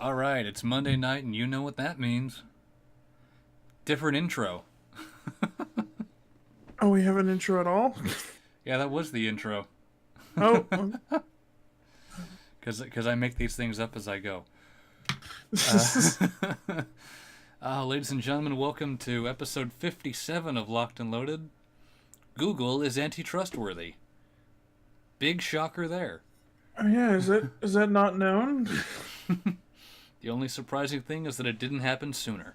All right, it's Monday night, and you know what that means. Different intro. Oh, we have an intro at all? Yeah, that was the intro. Oh, Because I make these things up as I go. Uh, ladies and gentlemen, welcome to episode 57 of Locked and Loaded. Google is antitrustworthy. Big shocker there. yeah. Is that not known? The only surprising thing is that it didn't happen sooner.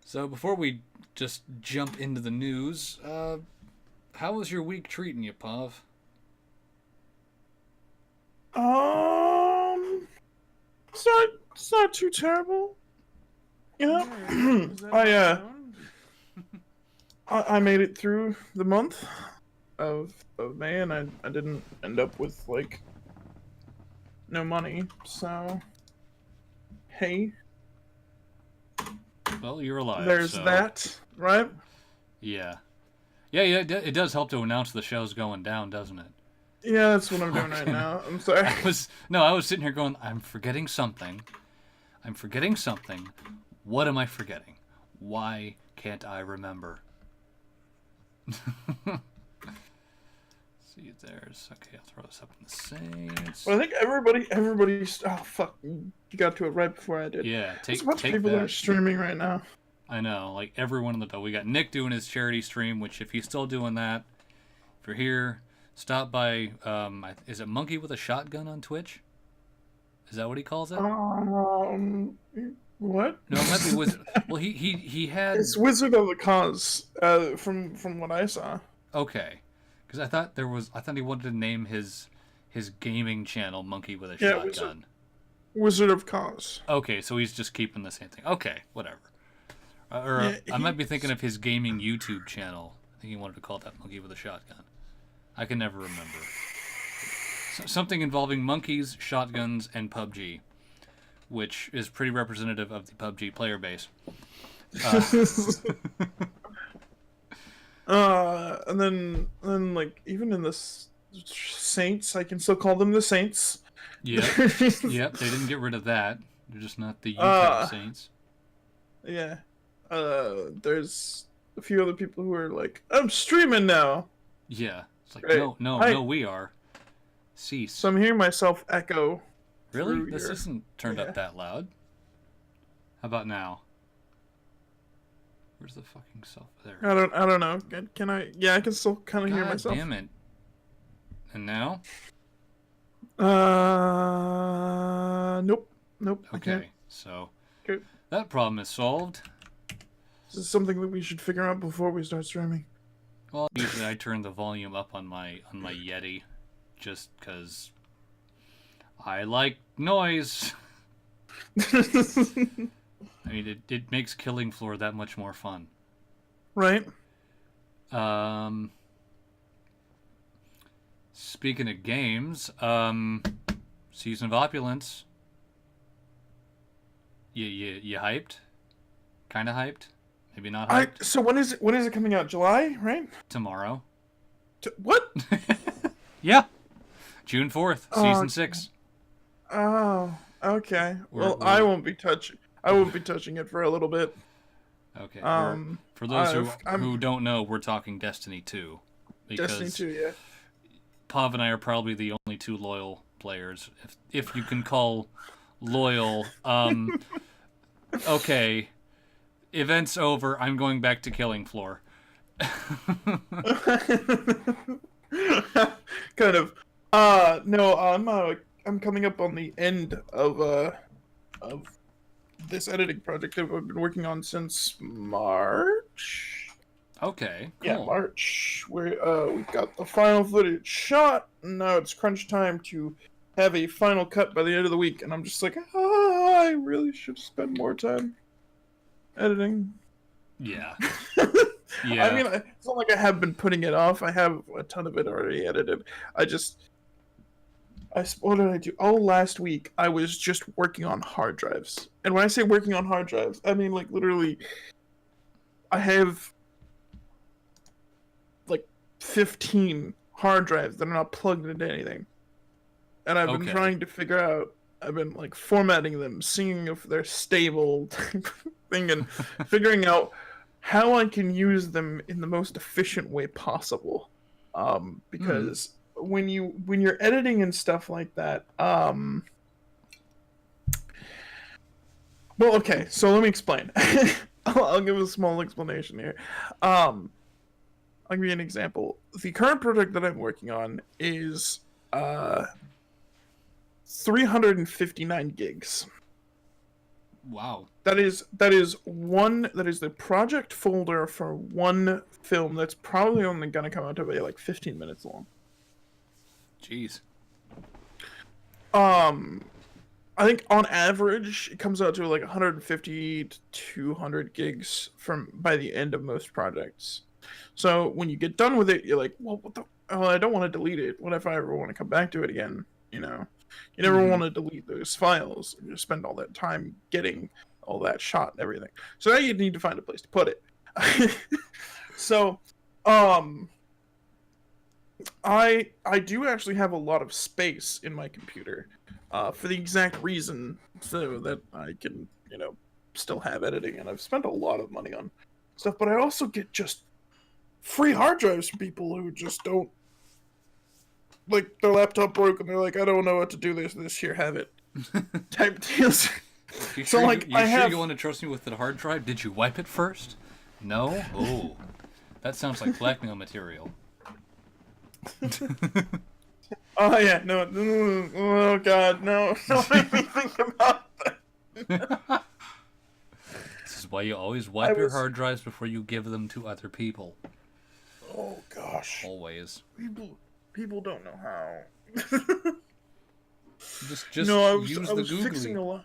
So before we just jump into the news, how was your week treating you, Pav? It's not too terrible. Yeah. I made it through the month of May, and I didn't end up with like no money. So, hey, Well, you're alive. there's so, that, right? Yeah. Yeah, it does help to announce the show's going down, doesn't it? Yeah, that's what I'm doing right Fucking- now. I'm sorry. I was sitting here going, I'm forgetting something. What am I forgetting? Why can't I remember? See, there's... Okay, I'll throw this up in the Saints. Well, I think everybody's. Oh fuck! You got to it right before I did. Yeah, There's take a bunch of take people that are that. streaming right now. I know, like everyone in the... We got Nick doing his charity stream, which if he's still doing that, if you're here, stop by... is it Monkey with a Shotgun on Twitch? Is that what he calls it? What? No, it might be Wizard. Well, he had... It's Wizard of the Cause. From what I saw. Okay, because I thought he wanted to name his gaming channel Monkey with a Yeah, Shotgun. Wizard of Cause. Okay, so he's just keeping the same thing. Okay, whatever. I might be thinking of his gaming YouTube channel. I think he wanted to call that Monkey with a Shotgun. I can never remember. Something involving monkeys, shotguns, and PUBG, which is pretty representative of the PUBG player base. And then like even in the Saints, I can still call them the Saints. Yep, they didn't get rid of that. They're just not the UK Saints. Yeah. There's a few other people who are like, I'm streaming now. Yeah, it's like Right. no, we are. Cease. So I'm hearing myself echo. Really? through This your- isn't turned up that loud. How about now? Where's the fucking self? There. I don't know. Can I? Yeah, I can still kind of hear God myself. damn it. And now? Nope. I can't. Okay, so Okay. that problem is solved. This is something that we should figure out before we start streaming. Well, usually I turn the volume up on my Yeti, just because I like noise. I mean, it makes Killing Floor that much more fun. Right. Speaking of games, Season of Opulence. You hyped? Kind of hyped? Maybe not hyped? So when is it coming out? July, right? Tomorrow. What? Yeah. June 4th, Oh, Season 6. Oh, okay. Well, We're- I won't be touching it for a little bit. Okay. Um, For those I'm- who don't know, we're talking Destiny 2. Because Destiny 2, yeah. Pav and I are probably the only two loyal players, if you can call loyal. Okay, event's over. I'm going back to Killing Floor. Kind of. No, I'm coming up on the end of this editing project that I've been working on since March. Okay, cool. Yeah, March. We've got the final footage shot. And now it's crunch time to have a final cut by the end of the week, and I'm just like, I really should spend more time editing. Yeah. I Yeah. mean, it's not like I have been putting it off. I have a ton of it already edited. What did I do? Oh, last week I was just working on hard drives. And when I say working on hard drives, I mean like literally I have like 15 hard drives that are not plugged into anything. And I've been trying to figure out, I've been like formatting them, seeing if they're stable, thing, and figuring out how I can use them in the most efficient way possible. Because when you're editing and stuff like that, well, okay, so let me explain. I'll give a small explanation here. I'll give you an example. The current project that I'm working on is 359 gigs. Wow. That is the project folder for one film that's probably only gonna come out to be like 15 minutes long. Jeez. I think on average it comes out to like 150 to 200 gigs by the end of most projects. So when you get done with it, you're like, well, what the? Oh, I don't want to delete it. What if I ever want to come back to it again? You know, you never want to delete those files. You spend all that time getting all that shot and everything. So now you need to find a place to put it. So, I do actually have a lot of space in my computer, for the exact reason so that I can, still have editing, and I've spent a lot of money on stuff, but I also get just free hard drives from people who just don't, like, their laptop broke and they're like, I don't know what to do this here, have it, type deals. You sure you want to trust me with the hard drive? Did you wipe it first? No? Oh, that sounds like blackmail material. Oh yeah, no, oh god, no, don't make me think about that. This is why you always wipe your hard drives before you give them to other people. Oh gosh. Always. People don't know how. Just use the Googly. I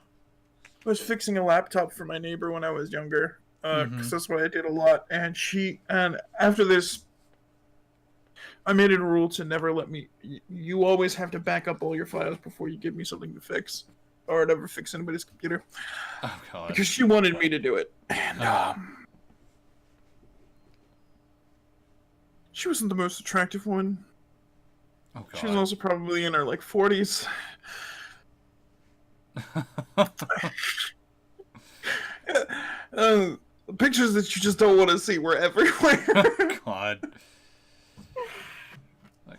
was fixing a laptop for my neighbor when I was younger, because that's what I did a lot. And after this, I made it a rule to never let me. You always have to back up all your files before you give me something to fix, or never fix anybody's computer. Oh god. Because she wanted me to do it, and she wasn't the most attractive woman. Oh god. She was also probably in her 40s. Pictures that you just don't want to see were everywhere. God.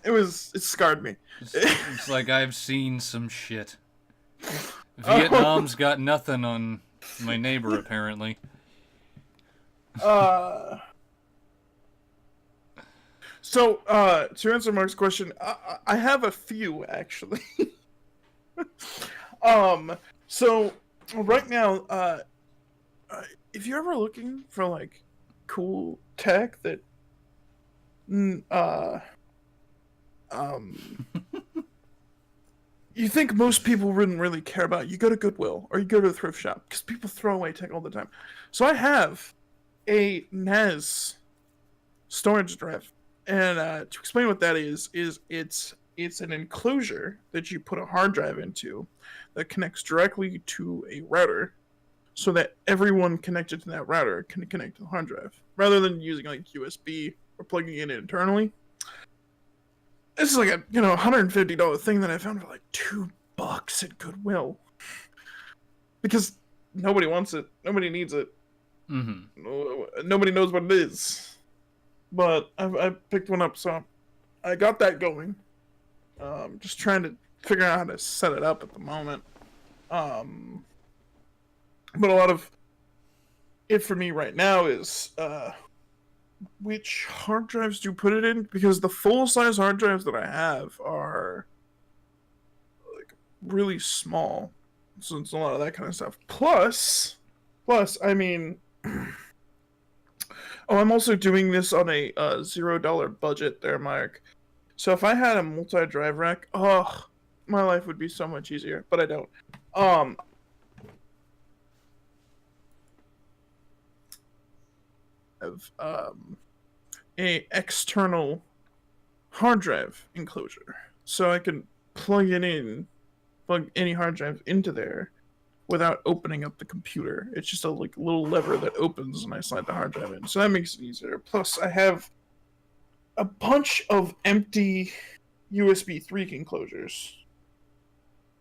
It scarred me. It's like I've seen some shit. Vietnam's got nothing on my neighbor, apparently. So, to answer Mark's question, I have a few, actually. So, right now, if you're ever looking for, cool tech that, you think most people wouldn't really care about, you go to Goodwill, or you go to a thrift shop, because people throw away tech all the time. So I have a NAS storage drive, and to explain what that is it's an enclosure that you put a hard drive into that connects directly to a router, so that everyone connected to that router can connect to the hard drive, rather than using USB or plugging it in internally. This is a $150 thing that I found for $2 at Goodwill, because nobody wants it, nobody needs it, nobody knows what it is. But I picked one up, so I got that going. Just trying to figure out how to set it up at the moment. But a lot of it for me right now is which hard drives do you put it in? Because the full-size hard drives that I have are really small, so it's a lot of that kind of stuff. Plus, I mean, I'm also doing this on a $0 budget there, Mark. So if I had a multi-drive rack, my life would be so much easier. But I don't. Of a external hard drive enclosure, so I can plug any hard drive into there without opening up the computer. It's just a little lever that opens and I slide the hard drive in, so that makes it easier. Plus I have a bunch of empty USB 3 enclosures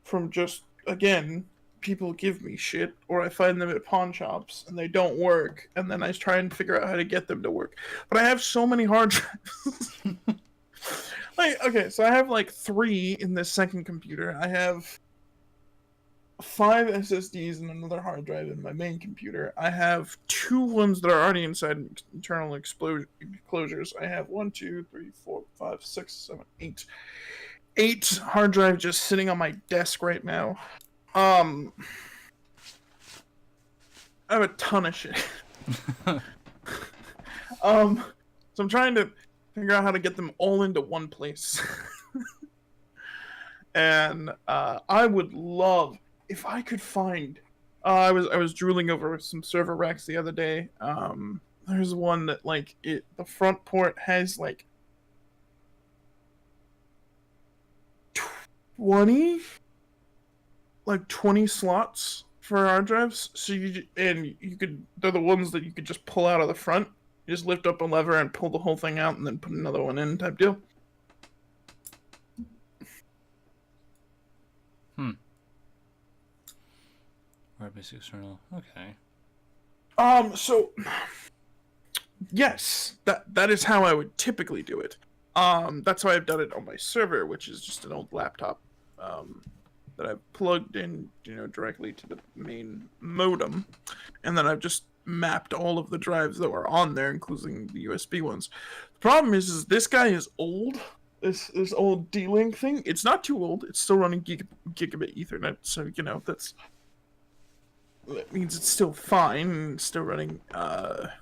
from just, again, people give me shit, or I find them at pawn shops and they don't work, and then I try and figure out how to get them to work. But I have so many hard drives. Like, okay, so I have like 3 in this second computer. I have 5 SSDs and another hard drive in my main computer. I have 2 ones that are already inside internal enclosures. I have 1, 2, 3, 4, 5, 6, 7, 8. 8 hard drives just sitting on my desk right now. I have a ton of shit. So I'm trying to figure out how to get them all into one place. And I would love if I could find. I was drooling over some server racks the other day. There's one that like the front port has like 20 slots for hard drives. So you could, they're the ones that you could just pull out of the front. You just lift up a lever and pull the whole thing out and then put another one in type deal. Web-based external. Okay. So yes, that is how I would typically do it. That's how I've done it on my server, which is just an old laptop that I've plugged in, directly to the main modem, and then I've just mapped all of the drives that were on there, including the USB ones. The problem is this guy is old. This old D-Link thing. It's not too old. It's still running gigabit Ethernet, so that means it's still fine. It's still running SATA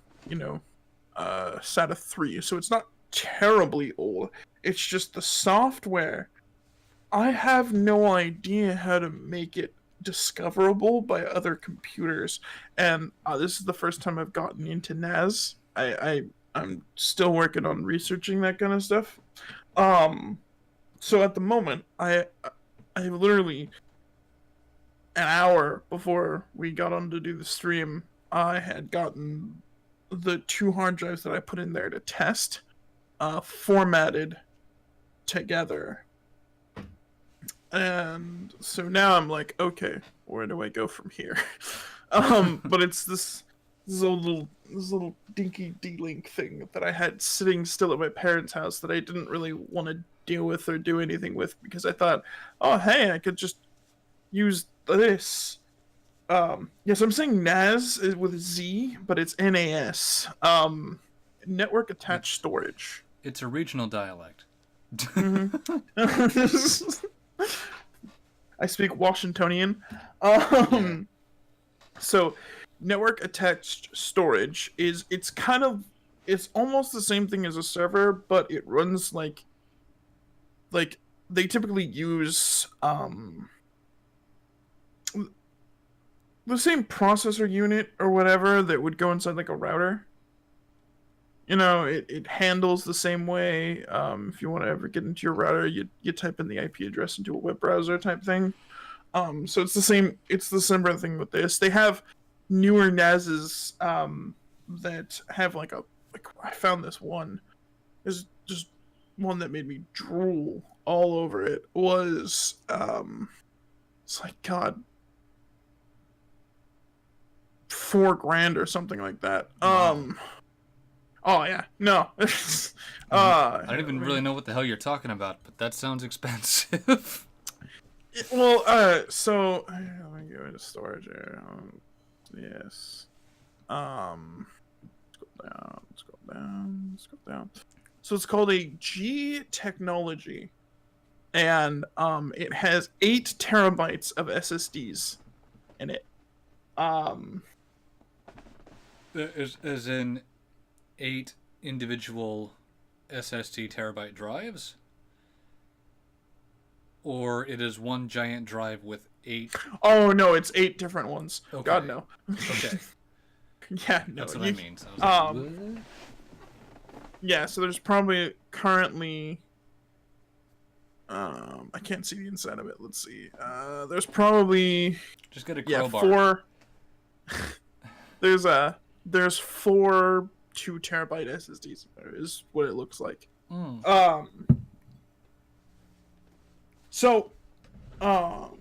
3, so it's not terribly old. It's just the software. I have no idea how to make it discoverable by other computers, and this is the first time I've gotten into NAS. I'm still working on researching that kind of stuff. So at the moment, I literally an hour before we got on to do the stream, I had gotten the 2 hard drives that I put in there to test formatted together. And so now I'm like, okay, where do I go from here? But it's this little dinky D-Link thing that I had sitting still at my parents' house that I didn't really want to deal with or do anything with, because I thought, oh hey, I could just use this. Yes, I'm saying NAS with a Z, but it's NAS. Network attached storage. It's a regional dialect. I speak Washingtonian. So network attached storage it's almost the same thing as a server, but it runs like they typically use the same processor unit or whatever that would go inside like a router. It handles the same way. If you want to ever get into your router, you type in the IP address into a web browser type thing. So it's the same. It's the similar thing with this. They have newer NASs that have like I found this one. There's just one that made me drool all over it. Was it's like God, $4,000 or something like that. Wow. Oh yeah, no. I don't even really know what the hell you're talking about, but that sounds expensive. So let me go into storage here. Yes. Scroll down. So it's called a G technology, and it has 8 terabytes of SSDs in it. As in 8 individual SSD terabyte drives? Or it is one giant drive with 8... Oh, no, it's 8 different ones. Okay. God, no. Okay. Yeah, no. That's what I mean. So I was like, yeah, so there's probably currently... I can't see the inside of it. Let's see. There's probably... Just get a crowbar. 4... There's 4 2 terabyte SSDs. Is what it looks like. Mm. Um. So, um.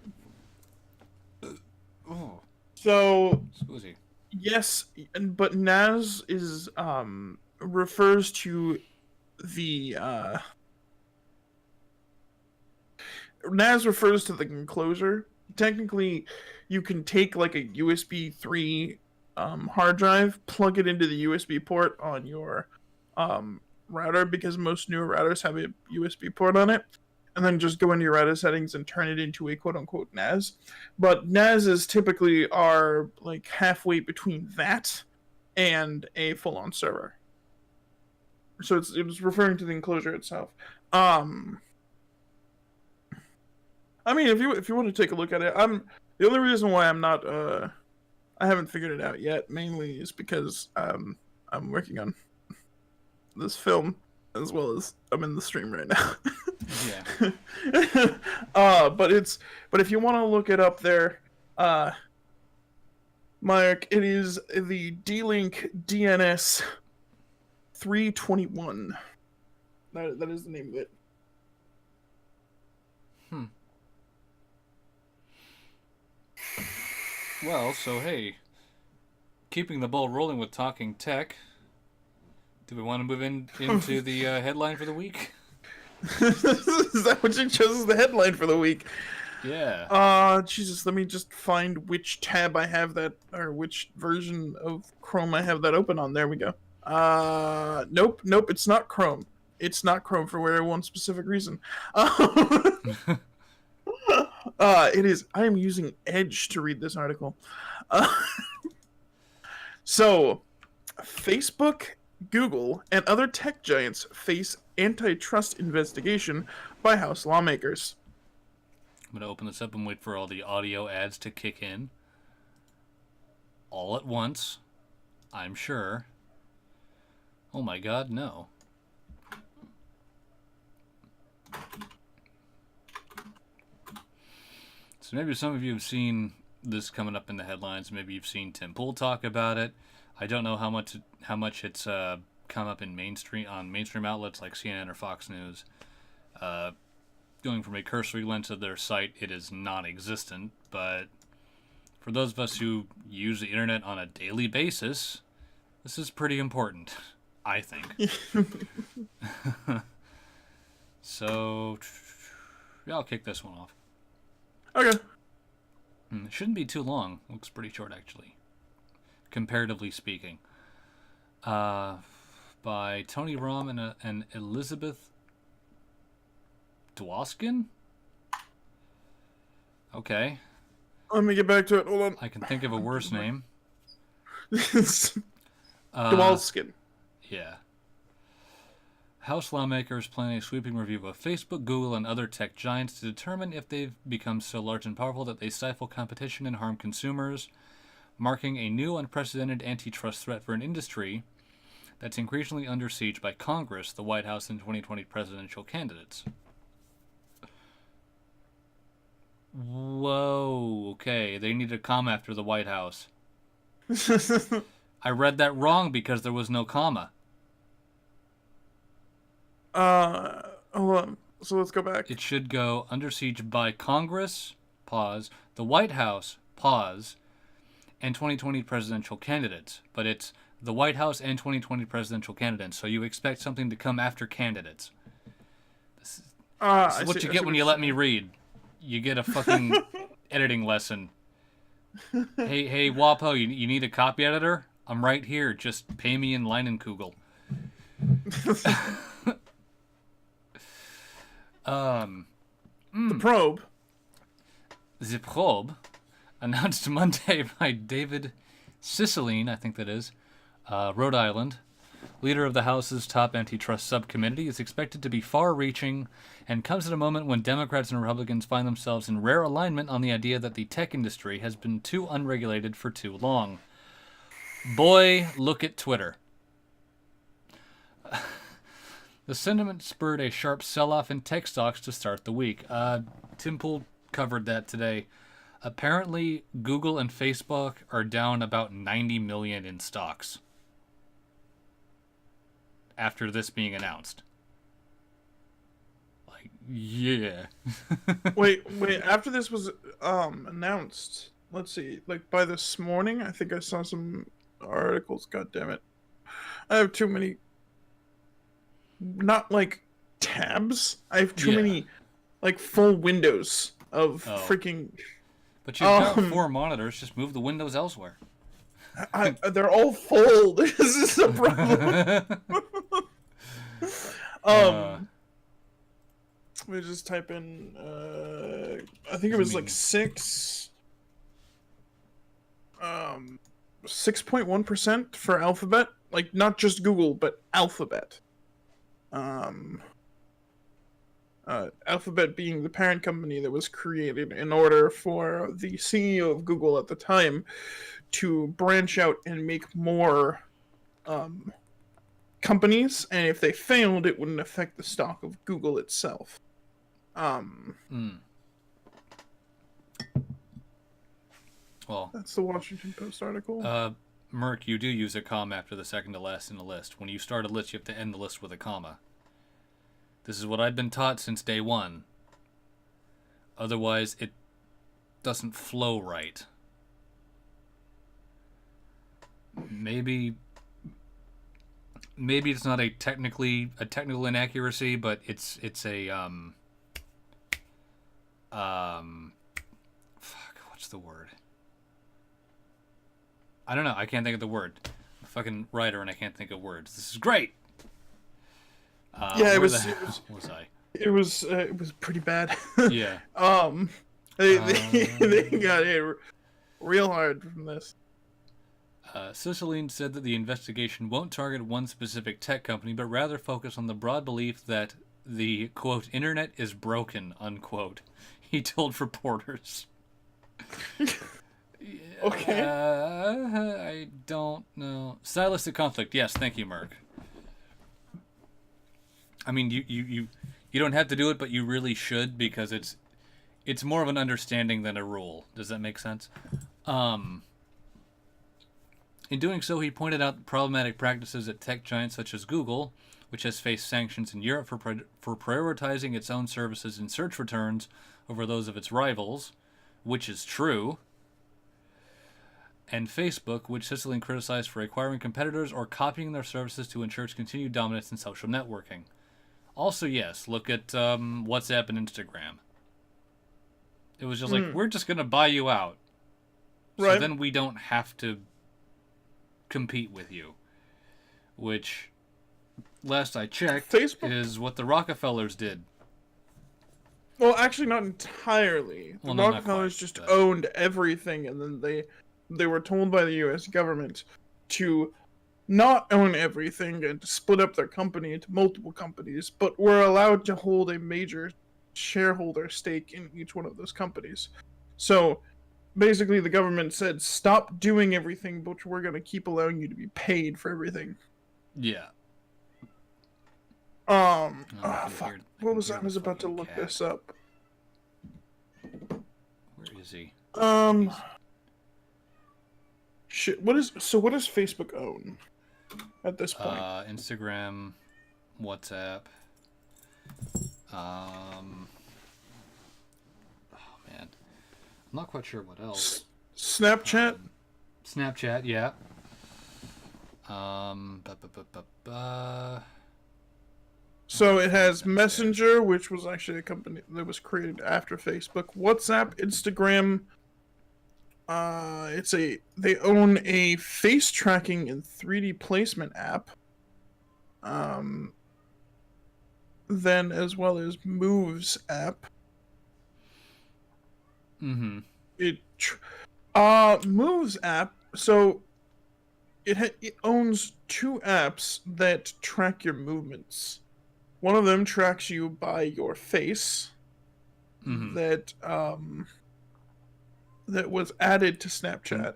Oh, So scusi. yes, but NAS is refers to the NAS refers to the enclosure. Technically, you can take like a USB 3 hard drive, plug it into the USB port on your um, router because most newer routers have a USB port on it, and then just go into your router settings and turn it into a quote unquote NAS. But NAS is typically are like halfway between that and a full on server. So it's referring to the enclosure itself. Um, I mean, if you want to take a look at it, the only reason why I'm not I haven't figured it out yet mainly is because I'm working on this film as well as I'm in the stream right now. Yeah. But if you want to look it up there, Mark, it is the D-Link DNS 321. That is the name of it. Well, so hey, keeping the ball rolling with talking tech. Do we want to move into the headline for the week? Is that what you chose as the headline for the week? Yeah. Jesus, let me just find which tab I have that, or which version of Chrome I have that open on. There we go. Nope, it's not Chrome. It's not Chrome for very one specific reason. It is. I am using Edge to read this article. Uh, so, Facebook, Google, and other tech giants face antitrust investigation by House lawmakers. I'm going to open this up and wait for all the audio ads to kick in. All at once, I'm sure. Oh my god, no. So maybe some of you have seen this coming up in the headlines. Maybe you've seen Tim Pool talk about it. I don't know how much it's come up in mainstream outlets like CNN or Fox News. Going from a cursory glance of their site, it is non-existent. But for those of us who use the internet on a daily basis, this is pretty important, I think. So, yeah, I'll kick this one off. Okay. It shouldn't be too long. Looks pretty short, actually, comparatively speaking. By Tony Rahm and Elizabeth Dwoskin? Okay. Let me get back to it. Hold on. I can think of a worse name. Dwalskin. Yeah. House lawmakers plan a sweeping review of Facebook, Google, and other tech giants to determine if they've become so large and powerful that they stifle competition and harm consumers, marking a new unprecedented antitrust threat for an industry that's increasingly under siege by Congress, the White House, and 2020 presidential candidates. Whoa, okay, they need to come after the White House. I read that wrong because there was no comma. Hold on. So let's go back. It should go under siege by Congress, pause, the White House, pause, and 2020 presidential candidates. But it's the White House and 2020 presidential candidates, so you expect something to come after candidates. This is what you get when you let me read. You get a fucking editing lesson. Hey, Wapo, you need a copy editor? I'm right here. Just pay me in Leinenkugel. The probe. The probe, announced Monday by David Cicilline, I think that is, Rhode Island, leader of the House's top antitrust subcommittee, is expected to be far-reaching and comes at a moment when Democrats and Republicans find themselves in rare alignment on the idea that the tech industry has been too unregulated for too long. Boy, look at Twitter. The sentiment spurred a sharp sell-off in tech stocks to start the week. Tim Pool covered that today. Apparently, Google and Facebook are down about 90 million in stocks after this being announced. Yeah. Wait. After this was announced, let's see. Like by this morning, I think I saw some articles. God damn it! I have too many. Not like tabs. I have too many, like full windows of freaking. But you've got 4 monitors. Just move the windows elsewhere. They're all full. This is a problem. Let me just type in. I think it was like 6.1% for Alphabet. Like not just Google, but Alphabet. Alphabet being the parent company that was created in order for the CEO of Google at the time to branch out and make more companies, and if they failed, it wouldn't affect the stock of Google itself. Well, that's the Washington Post article. Merc, you do use a comma after the second to last in the list. When you start a list, you have to end the list with a comma. This is what I've been taught since day one. Otherwise, it doesn't flow right. Maybe it's not a technical inaccuracy, but it's a what's the word? I don't know. I can't think of the word. I'm a fucking writer and I can't think of words. This is great. It was pretty bad. Yeah. They got hit real hard from this. Cicilline said that the investigation won't target one specific tech company, but rather focus on the broad belief that the, quote, internet is broken, unquote, he told reporters. Okay. I don't know. Stylistic conflict. Yes, thank you, Merc. I mean, you don't have to do it, but you really should, because it's more of an understanding than a rule. Does that make sense? In doing so, he pointed out problematic practices at tech giants such as Google, which has faced sanctions in Europe for prioritizing its own services in search returns over those of its rivals, which is true, and Facebook, which Cicilline criticized for acquiring competitors or copying their services to ensure its continued dominance in social networking. Also, yes, look at WhatsApp and Instagram. It was just like, we're just going to buy you out. So right. Then we don't have to compete with you. Which, last I checked, Facebook is what the Rockefellers did. Well, actually, not entirely. The Rockefellers just owned everything, and then they were told by the U.S. government to not own everything and to split up their company into multiple companies, but were allowed to hold a major shareholder stake in each one of those companies. So basically the government said, stop doing everything, but we're going to keep allowing you to be paid for everything. Yeah. Fuck. What was I was about to look this up. Where is he? Shit. What does Facebook own at this point? Instagram, WhatsApp. Oh man, I'm not quite sure what else. Snapchat. Snapchat, yeah. So it has Messenger, which was actually a company that was created after Facebook. WhatsApp, Instagram. They own a face tracking and 3D placement app. Then as well as Moves app. Mm-hmm. Moves app. So it owns 2 apps that track your movements. One of them tracks you by your face. Mm-hmm. That was added to Snapchat.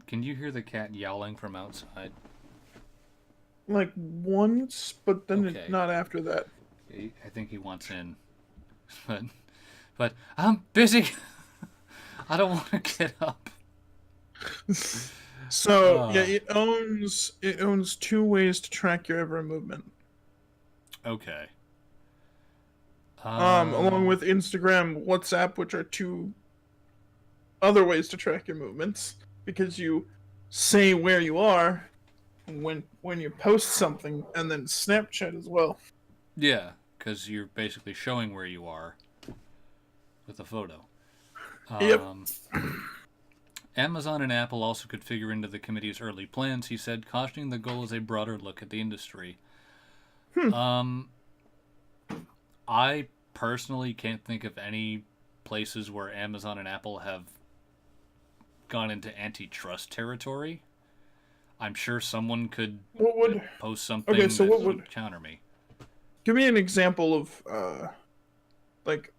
Can you hear the cat yowling from outside? Like once, but then not after that. I think he wants in. But I'm busy. I don't want to get up. So yeah, it owns 2 ways to track your every movement. Okay. Along with Instagram, WhatsApp, which are two other ways to track your movements, because you say where you are when you post something, and then Snapchat as well. Yeah, because you're basically showing where you are with a photo. Yep. Amazon and Apple also could figure into the committee's early plans, he said, cautioning the goal is a broader look at the industry. I personally can't think of any places where Amazon and Apple have gone into antitrust territory. I'm sure someone could post something that would counter me. Give me an example of like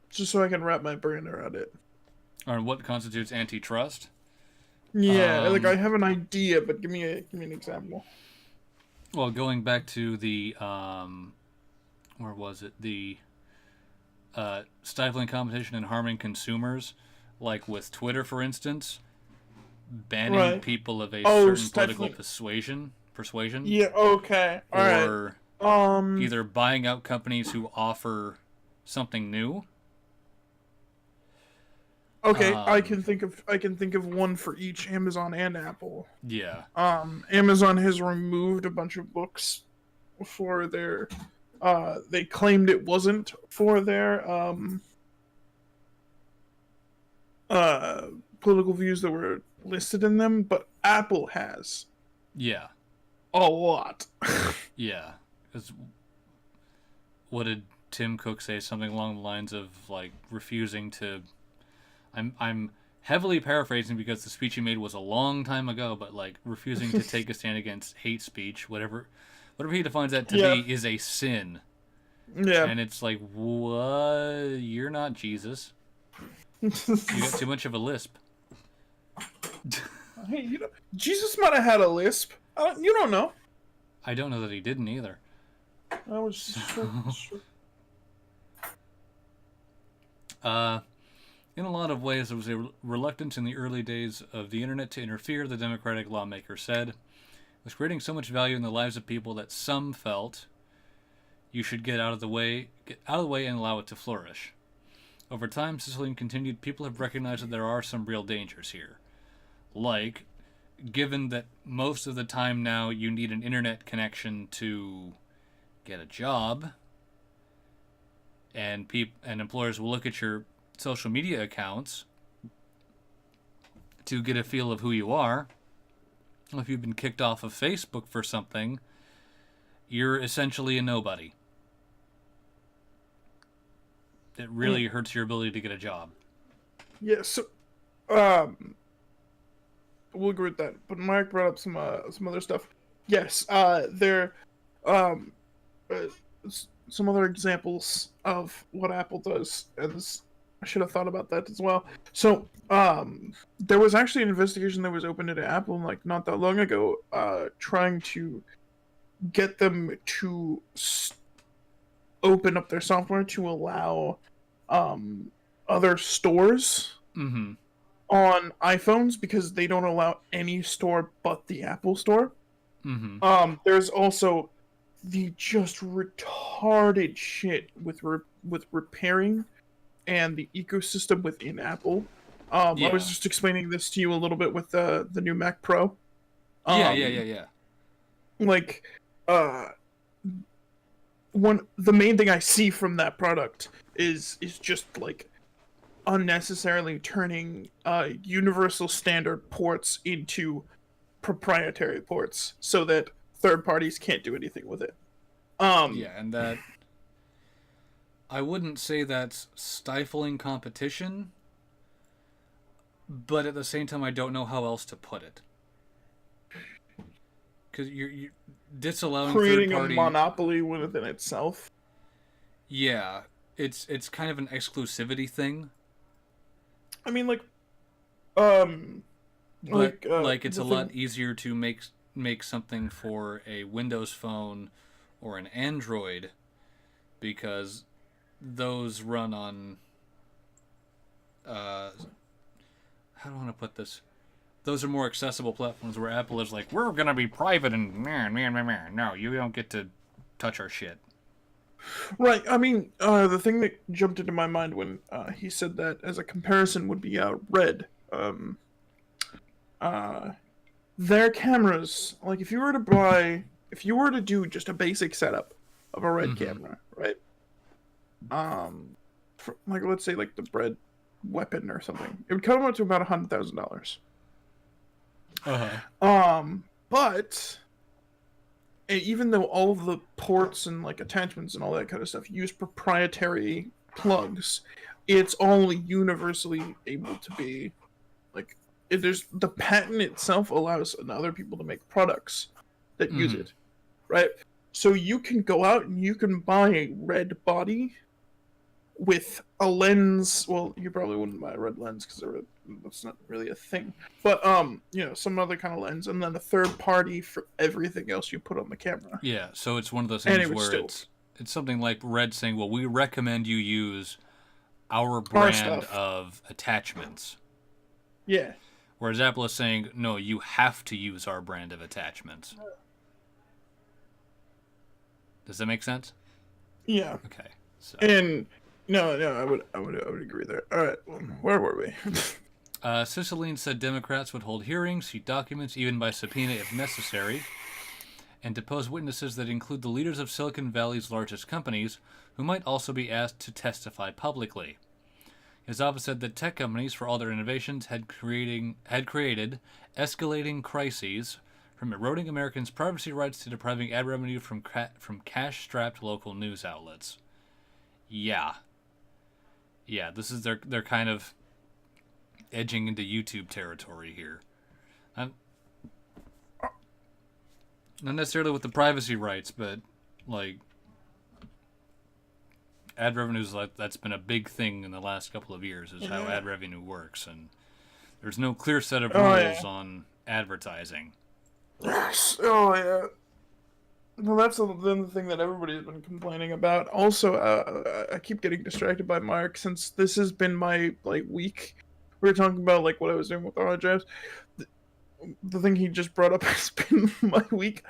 just so I can wrap my brain around it. Or what constitutes antitrust? Yeah, like I have an idea, but give me an example. Well, going back to the where was it? The stifling competition and harming consumers, like with Twitter, for instance, banning people of a certain political persuasion. Yeah. Okay. All right. Or either buying out companies who offer something new. Okay, I can think of one for each Amazon and Apple. Yeah. Amazon has removed a bunch of books for their they claimed it wasn't for their political views that were listed in them, but Apple has. Yeah. A lot. Yeah. Cuz what did Tim Cook say? Something along the lines of like refusing to I'm heavily paraphrasing because the speech he made was a long time ago, but like refusing to take a stand against hate speech, whatever he defines that to be, is a sin. Yeah. And it's like, what? You're not Jesus. You got too much of a lisp. Hey, Jesus might have had a lisp. You don't know. I don't know that he didn't either. I was sure. In a lot of ways, there was a reluctance in the early days of the internet to interfere, the Democratic lawmaker said. It was creating so much value in the lives of people that some felt you should get out of the way and allow it to flourish. Over time, Sicilian continued, people have recognized that there are some real dangers here. Like, given that most of the time now you need an internet connection to get a job, and employers will look at your social media accounts to get a feel of who you are. If you've been kicked off of Facebook for something, you're essentially a nobody. It really hurts your ability to get a job. Yeah, so we'll agree with that. But Mark brought up some other stuff. Yes, there some other examples of what Apple does, and I should have thought about that as well. So, there was actually an investigation that was opened into Apple like not that long ago, trying to get them to open up their software to allow other stores on iPhones, because they don't allow any store but the Apple Store. There's also the just retarded shit with repairing and the ecosystem within Apple. I was just explaining this to you a little bit with the new Mac Pro. Yeah. Like, the main thing I see from that product is just like unnecessarily turning universal standard ports into proprietary ports so that third parties can't do anything with it. And that, I wouldn't say that's stifling competition, but at the same time I don't know how else to put it. Because you're disallowing creating third-party... a monopoly within itself. Yeah, it's kind of an exclusivity thing. I mean, like, it's a lot easier to make something for a Windows phone or an Android, because those run on how do I want to put this? Those are more accessible platforms, where Apple is like, we're gonna be private and no, you don't get to touch our shit. Right. I mean, the thing that jumped into my mind when he said that as a comparison would be Red. Uh, their cameras, like if you were to do just a basic setup of a Red Mm-hmm. camera, right? Like let's say like the Red weapon or something, it would come up to about $100,000. Uh-huh. But even though all of the ports and like attachments and all that kind of stuff use proprietary plugs, it's all universally able to be like there's the patent itself allows other people to make products that use Mm-hmm. it, right? So you can go out and you can buy a red body with a lens. Well, you probably wouldn't buy a red lens because that's not really a thing. But some other kind of lens, and then a third party for everything else you put on the camera. Yeah, so it's one of those And things it would where still it's something like Red saying, "Well, we recommend you use our our brand stuff. of attachments." Yeah. Whereas Apple is saying, "No, you have to use our brand of attachments." Does that make sense? Yeah. Okay. So, And no, I would agree there. All right, where were we? Cicilline said Democrats would hold hearings, see documents, even by subpoena if necessary, and depose witnesses that include the leaders of Silicon Valley's largest companies, who might also be asked to testify publicly. His office said that tech companies, for all their innovations, had created escalating crises, from eroding Americans' privacy rights to depriving ad revenue from cash-strapped local news outlets. Yeah, this is they're kind of edging into YouTube territory here. I'm, not necessarily with the privacy rights, but like ad revenues, that's been a big thing in the last couple of years, is how Yeah. ad revenue works, and there's no clear set of Oh rules yeah. on advertising. Yes. Oh yeah. Well, that's the thing that everybody's been complaining about. Also, I keep getting distracted by Mark since this has been my like week. We were talking about like what I was doing with the hard drives. The thing he just brought up has been my week.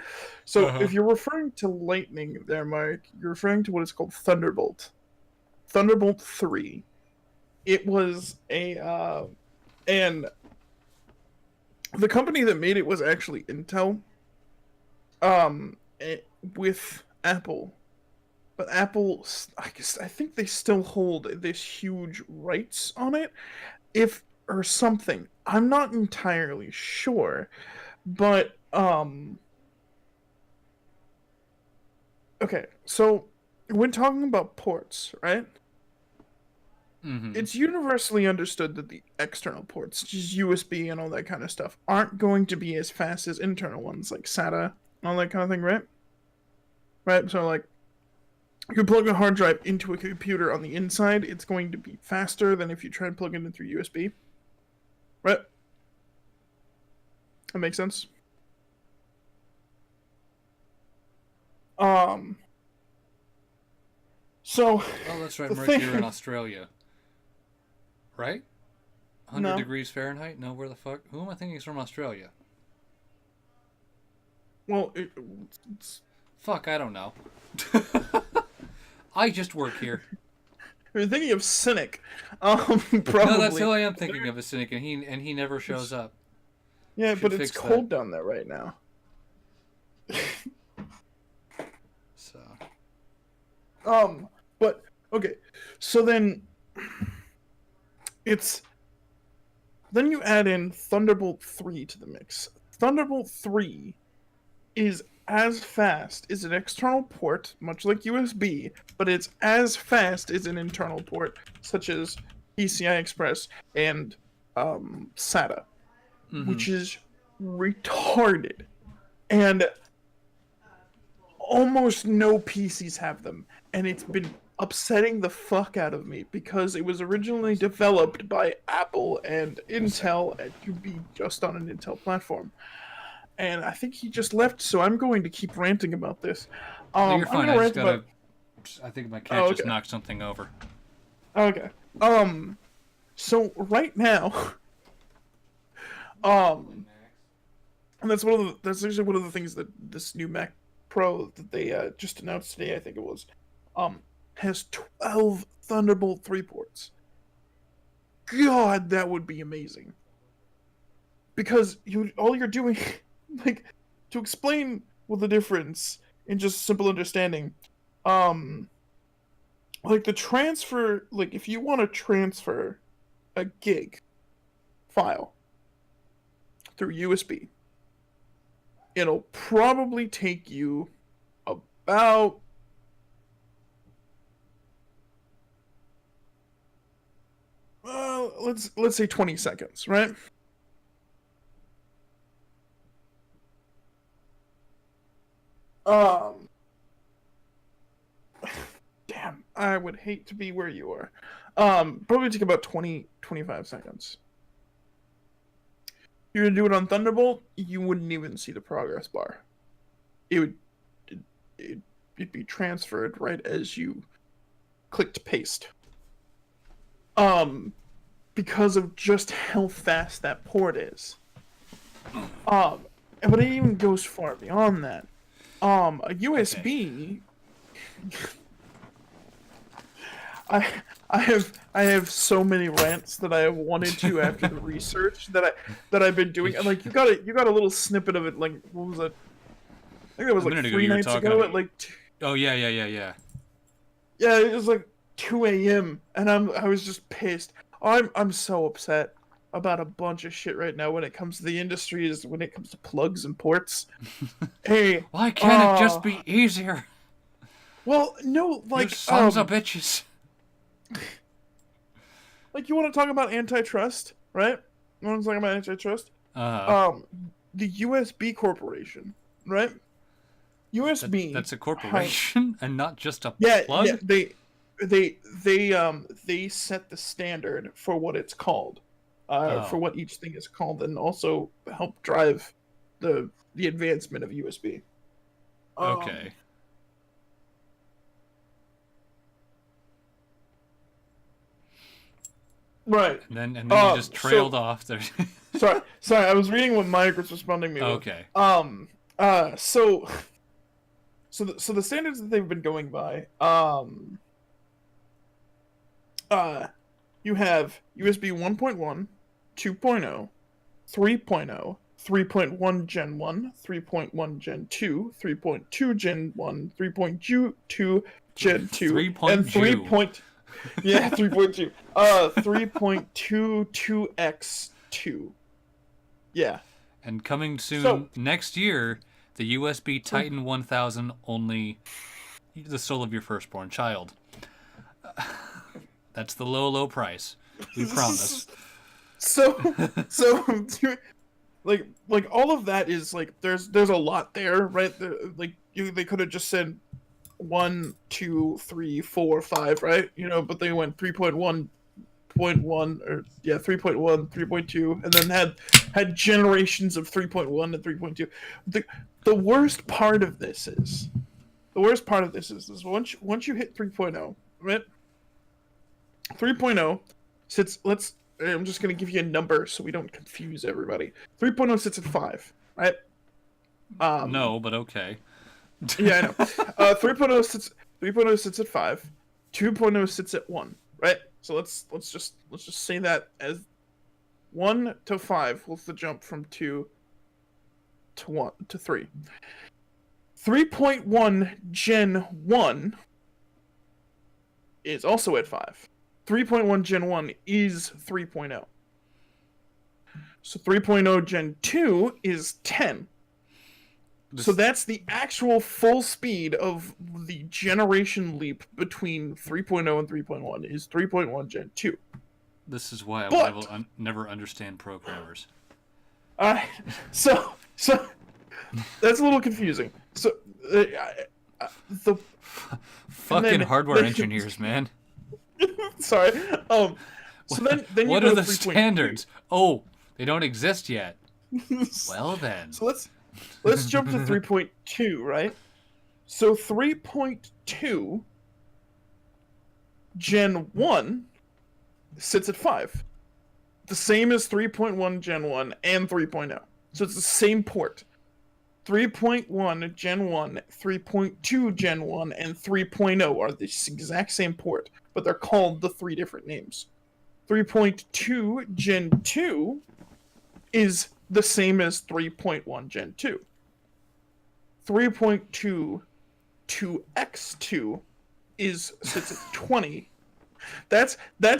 So Uh-huh. if you're referring to Lightning there, Mark, you're referring to what is called Thunderbolt. Thunderbolt 3. It was and the company that made it was actually Intel. Um, with Apple, but Apple, I think they still hold this huge rights on it, if or something. I'm not entirely sure, but okay. So when talking about ports, right? Mm-hmm. It's universally understood that the external ports, just USB and all that kind of stuff, aren't going to be as fast as internal ones like SATA and all that kind of thing, right? Right. So like you plug a hard drive into a computer on the inside, it's going to be faster than if you try and plug it in through USB. Right? That makes sense. Um. So Oh, that's right, the Merc, you're in thing, Australia, right? 100 no. degrees Fahrenheit? No, where the fuck? Who am I thinking is from Australia? Well, it's, Fuck, I don't know. I just work here. you're thinking of Cynic. No, that's Probably. who I am thinking of, a cynic, and he never shows up. Yeah, Should but it's fix that. cold down there right now. So, But okay. So then it's then you add in Thunderbolt 3 to the mix. Thunderbolt 3 is as fast as an external port, much like USB, but it's as fast as an internal port, such as PCI Express and SATA, mm-hmm. which is retarded. And almost no PCs have them, and it's been upsetting the fuck out of me because it was originally developed by Apple and Intel to be just on an Intel platform. And I think he just left, so I'm going to keep ranting about this. No, you're I'm fine. gonna I just rant gotta. about. I think my cat Oh, just okay. knocked something over. Okay. Um. So right now, um, and that's actually one of the things that this new Mac Pro that they just announced today. I think it was. has 12 Thunderbolt 3 ports. God, that would be amazing. Because all you're doing, like, to explain the difference in just simple understanding, like the transfer, like if you want to transfer a gig file through USB, it'll probably take you about let's say 20 seconds, right? Um, damn, I would hate to be where you are. Probably take about 25 seconds. You're gonna do it on Thunderbolt, you wouldn't even see the progress bar. It'd be transferred right as you clicked paste. Because of just how fast that port is. But it even goes far beyond that. A USB. Okay. I have so many rants that I have wanted to after the research that I've been doing. And like you got a little snippet of it. Like what was it? I think that was like 3 nights ago at like. Oh yeah. Yeah, it was like 2 a.m. and I was just pissed. I'm so upset about a bunch of shit right now when it comes to the industry, when it comes to plugs and ports. Hey, why can't it just be easier? Well, no, like you sons of bitches. Like you want to talk about antitrust, right? You want to talk about antitrust? The USB Corporation, right? USB. That's a corporation and not just a plug. Yeah, they set the standard for what it's called, for what each thing is called, and also help drive the advancement of USB. Okay. Right. And then you just trailed off there. sorry, I was reading what Margaret's responding to me. Okay. So the standards that they've been going by, you have USB 1.1, 2.0, 3.0, 3.1 Gen 1, 3.1 Gen 2, 3.2 Gen 1, 3.2 Gen 2, and 3.2. Yeah, 3.2. 3.22x2. Yeah. And coming soon next year, the USB Titan 1000 only the soul of your firstborn child. That's the low price. We promise. So like all of that is like there's a lot there, right? They could have just said 1, 2, 3, 4, 5, right? You know, but they went 3.1.1 or 3.1, 3.2, and then had generations of 3.1 and 3.2. The worst part of this is once you hit 3.0, right? 3.0 sits. I'm just gonna give you a number so we don't confuse everybody. 3.0 sits at 5, right? No, but okay. Yeah, I know. 3.0 sits at 5. 2.0 sits at 1, right? So let's just say that as 1 to 5 was the jump from 2 to 1 to 3. 3.1 Gen 1 is also at 5. 3.1 Gen 1 is 3.0. So 3.0 Gen 2 is 10. So that's the actual full speed of the generation leap between 3.0 and 3.1 is 3.1 Gen 2. This is why I will never understand programmers. So that's a little confusing. So the fucking hardware engineers, man. Sorry. So then you what go are to the standards? Oh, they don't exist yet. Well then. So let's jump to 3.2, right? So 3.2 Gen 1 sits at 5. The same as 3.1 Gen 1 and 3.0. So it's the same port. 3.1 Gen 1, 3.2 Gen 1, and 3.0 are the exact same port, but they're called the three different names. 3.2 Gen 2 is the same as 3.1 Gen 2. 3.2 to X2 sits at 20. That's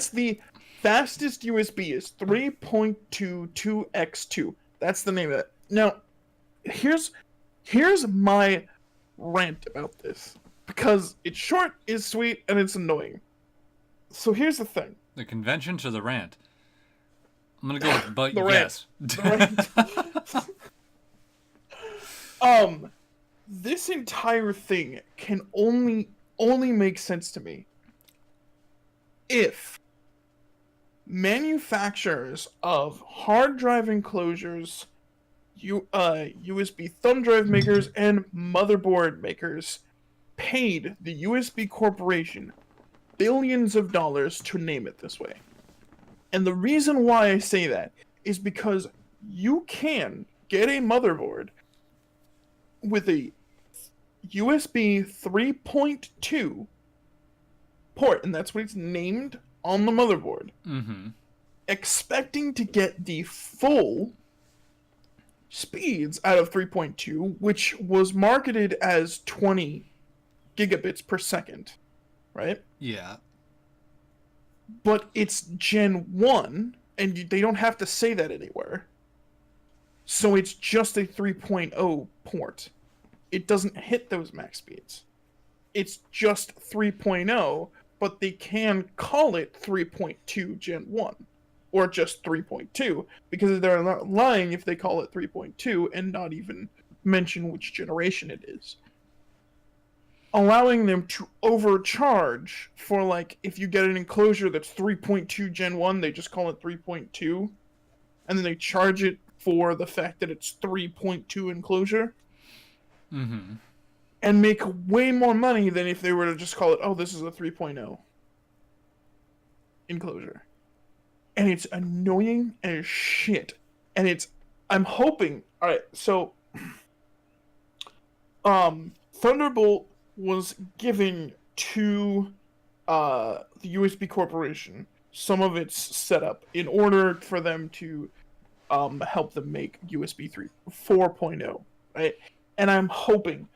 the fastest USB is 3.2 to X2. That's the name of it. Now, here's my rant about this, because it's short, it's sweet, and it's annoying. So here's the thing. The convention to the rant. I'm gonna go with but The yes. The rant. This entire thing can only make sense to me if manufacturers of hard drive enclosures, USB thumb drive makers, and motherboard makers paid the USB Corporation billions of dollars to name it this way. And the reason why I say that is because you can get a motherboard with a USB 3.2 port, and that's what it's named on the motherboard, expecting to get the full speeds out of 3.2, which was marketed as 20 gigabits per second, right? Yeah. But it's Gen 1, and they don't have to say that anywhere. So it's just a 3.0 port. It doesn't hit those max speeds. It's just 3.0, but they can call it 3.2 Gen 1. Or just 3.2, because they're not lying if they call it 3.2 and not even mention which generation it is. Allowing them to overcharge for, like, if you get an enclosure that's 3.2 Gen 1, they just call it 3.2, and then they charge it for the fact that it's 3.2 enclosure. And make way more money than if they were to just call it, oh, this is a 3.0 enclosure. And it's annoying as shit. And I'm hoping, alright, so Thunderbolt was given to the USB Corporation some of its setup in order for them to help them make USB 4.0, right? And I'm hoping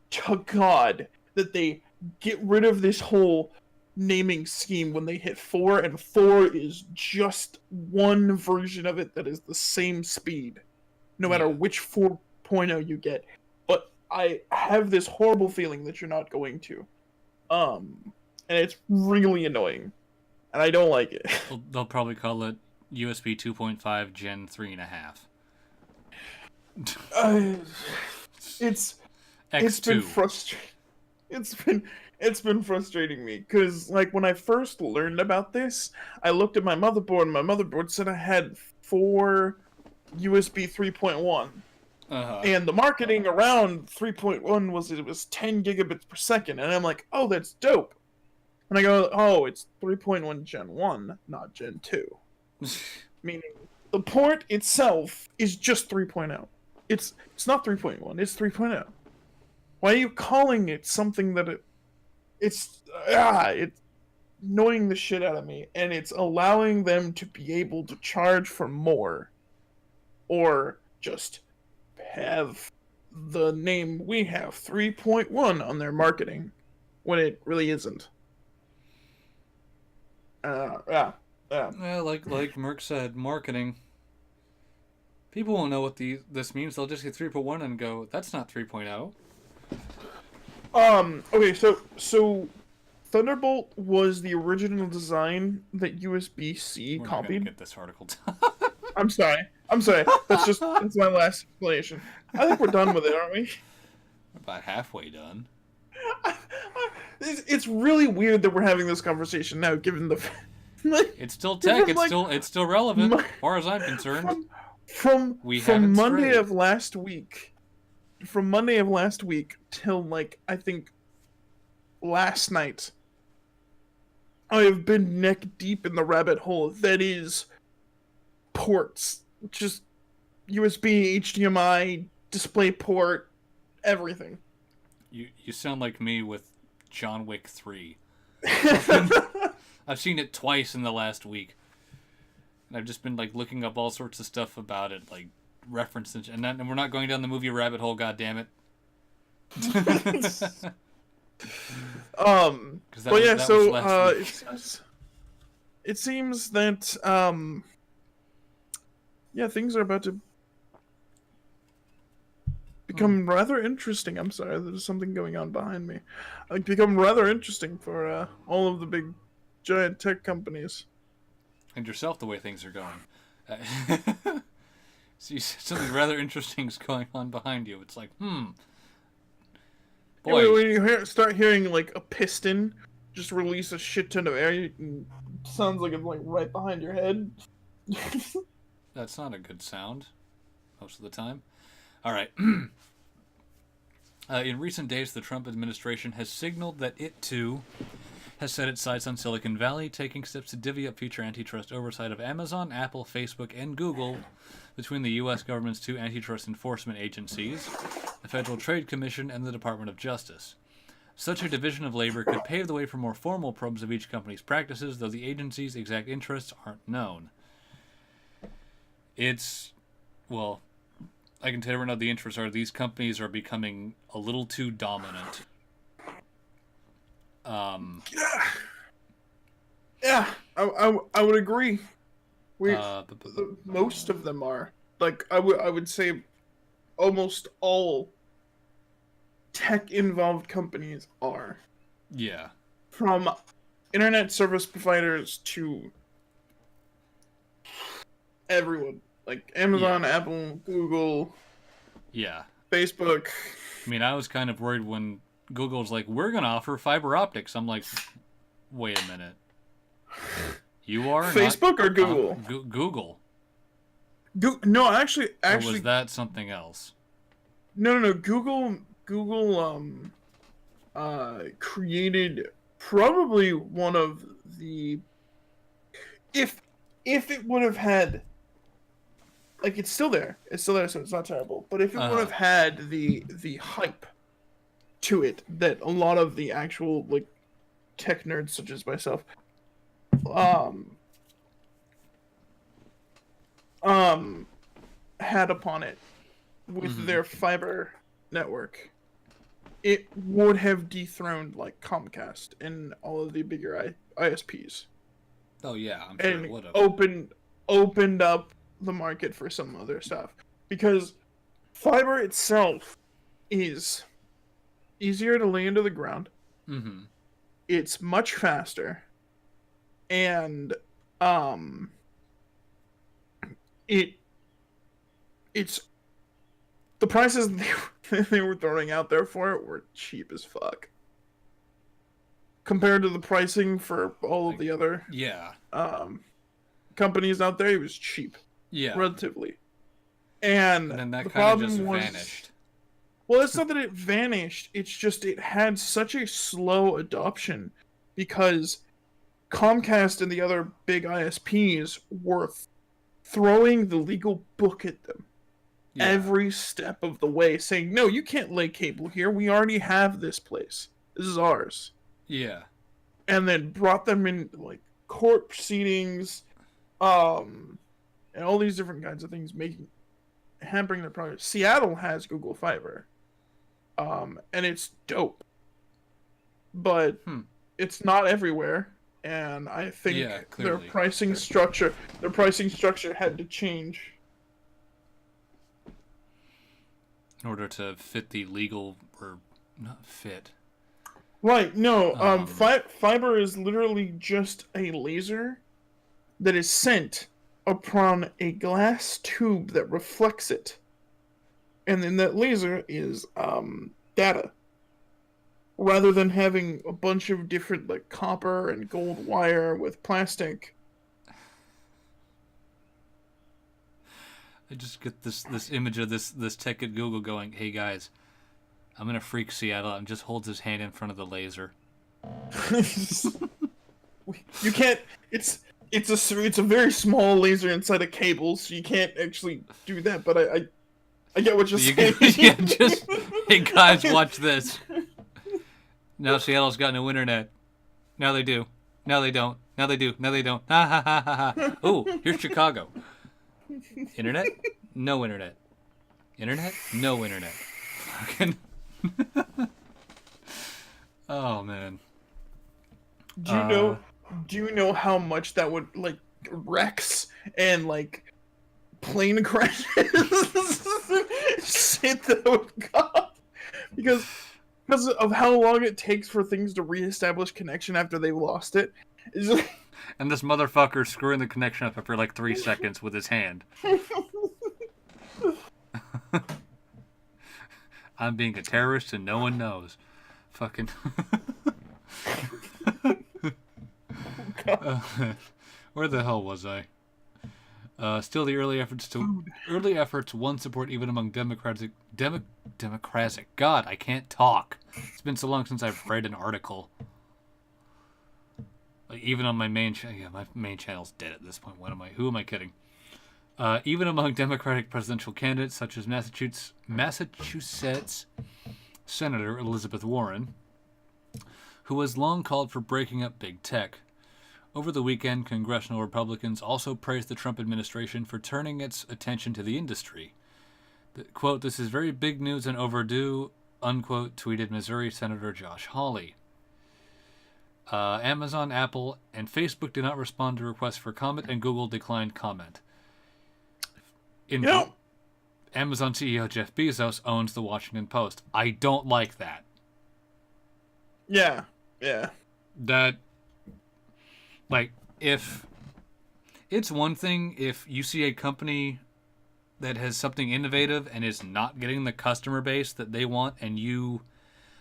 to God that they get rid of this whole naming scheme when they hit 4, and 4 is just one version of it that is the same speed, no matter which 4.0 you get. But I have this horrible feeling that you're not going to. And it's really annoying. And I don't like it. They'll probably call it USB 2.5 Gen 3.5. It's X2. been frustrating. It's been frustrating me, because, like, when I first learned about this, I looked at my motherboard, and my motherboard said I had 4 USB 3.1. And the marketing around 3.1 was it was 10 gigabits per second, and I'm like, oh, that's dope. And I go, oh, it's 3.1 Gen 1, not Gen 2. Meaning, the port itself is just 3.0. It's not 3.1, it's 3.0. Why are you calling it something that it's annoying the shit out of me, and it's allowing them to be able to charge for more, or just have the name we have 3.1 on their marketing when it really isn't. Yeah, like Merck said, marketing. People won't know what this means. They'll just get 3.1 and go, that's not 3.0. Okay, so Thunderbolt was the original design that USB-C We're copied. not gonna get this article. I'm sorry. That's my last explanation. I think we're done with it, aren't we? About halfway done. It's really weird that we're having this conversation now, given the. It's still tech. It's still relevant, as far as I'm concerned. From Monday of last week. From Monday of last week till, like, I think last night, I have been neck deep in the rabbit hole that is ports. Just USB, HDMI, display port, everything. You sound like me with John Wick 3. I've seen it twice in the last week. And I've just been like looking up all sorts of stuff about it, like references, and we're not going down the movie rabbit hole. God damn it! But yeah, so it seems that yeah, things are about to become rather interesting. I'm sorry, there's something going on behind me. Become rather interesting for all of the big, giant tech companies. And yourself, the way things are going. See, something rather interesting is going on behind you. It's like, boy. Yeah, when you start hearing like a piston just release a shit ton of air, it sounds like it's like right behind your head. That's not a good sound most of the time. All right. In recent days, the Trump administration has signaled that it, too, has set its sights on Silicon Valley, taking steps to divvy up future antitrust oversight of Amazon, Apple, Facebook, and Google between the U.S. government's two antitrust enforcement agencies, the Federal Trade Commission and the Department of Justice. Such a division of labor could pave the way for more formal probes of each company's practices, though the agency's exact interests aren't known. Well, I can tell you right now the interests are these companies are becoming a little too dominant. Yeah, I would agree. Most of them are. Like, I would say almost all tech-involved companies are. Yeah. From internet service providers to everyone. Like Amazon, Yeah. Apple, Google, Yeah. Facebook. I mean, I was kind of worried when Google's like, we're going to offer fiber optics. I'm like, wait a minute. You are Facebook or Google? Google. No, actually, or was that something else? No. Google created probably one of the if it would have had, like, it's still there, so it's not terrible. But if it would have had the hype to it that a lot of the actual like tech nerds such as myself had upon it with their fiber network, it would have dethroned like Comcast and all of the bigger ISPs. Oh yeah, I'm sure it would have. Opened up the market for some other stuff, because fiber itself is easier to lay into the ground. Mm-hmm. It's much faster, and it's the prices they were throwing out there for it were cheap as fuck compared to the pricing for all of the other companies out there. It was cheap, relatively, and then that the kind of problem just was vanished. Well, it's not that it vanished. It's just it had such a slow adoption because Comcast and the other big ISPs were throwing the legal book at them every step of the way, saying, no, you can't lay cable here. We already have this place. This is ours. Yeah. And then brought them in, like, court proceedings, and all these different kinds of things, hampering their progress. Seattle has Google Fiber. And it's dope, but it's not everywhere, and I think their pricing structure had to change in order to fit the legal, or not fit. Right? No, fiber is literally just a laser that is sent upon a glass tube that reflects it. And then that laser is data. Rather than having a bunch of different like copper and gold wire with plastic. I just get this image of this tech at Google going, "Hey guys, I'm gonna freak Seattle," and just holds his hand in front of the laser. You can't. It's a very small laser inside a cable, so you can't actually do that. But I get what you're saying. Yeah, just, hey guys, watch this. Now Seattle's got no internet. Now they do. Now they don't. Now they do. Now they don't. Ha ha ha ha ha. Oh, here's Chicago. Internet? No internet. Internet? No internet. Fucking. Oh man. Do you know? Do you know how much that would like wrecks and like plane crashes? Shit that would come because of how long it takes for things to reestablish connection after they've lost it. It's just... And this motherfucker's screwing the connection up after like 3 seconds with his hand. I'm being a terrorist and no one knows. Fucking. Where the hell was I? Still, the early efforts won support even among democratic. God, I can't talk. It's been so long since I've read an article. Like even on my main my main channel's dead at this point. Who am I kidding? Even among Democratic presidential candidates such as Massachusetts Senator Elizabeth Warren, who has long called for breaking up big tech. Over the weekend, congressional Republicans also praised the Trump administration for turning its attention to the industry. Quote, "This is very big news and overdue," unquote, tweeted Missouri Senator Josh Hawley. Amazon, Apple, and Facebook did not respond to requests for comment, and Google declined comment. Amazon CEO Jeff Bezos owns the Washington Post. I don't like that. Yeah. That, like, if it's one thing if you see a company that has something innovative and is not getting the customer base that they want, and you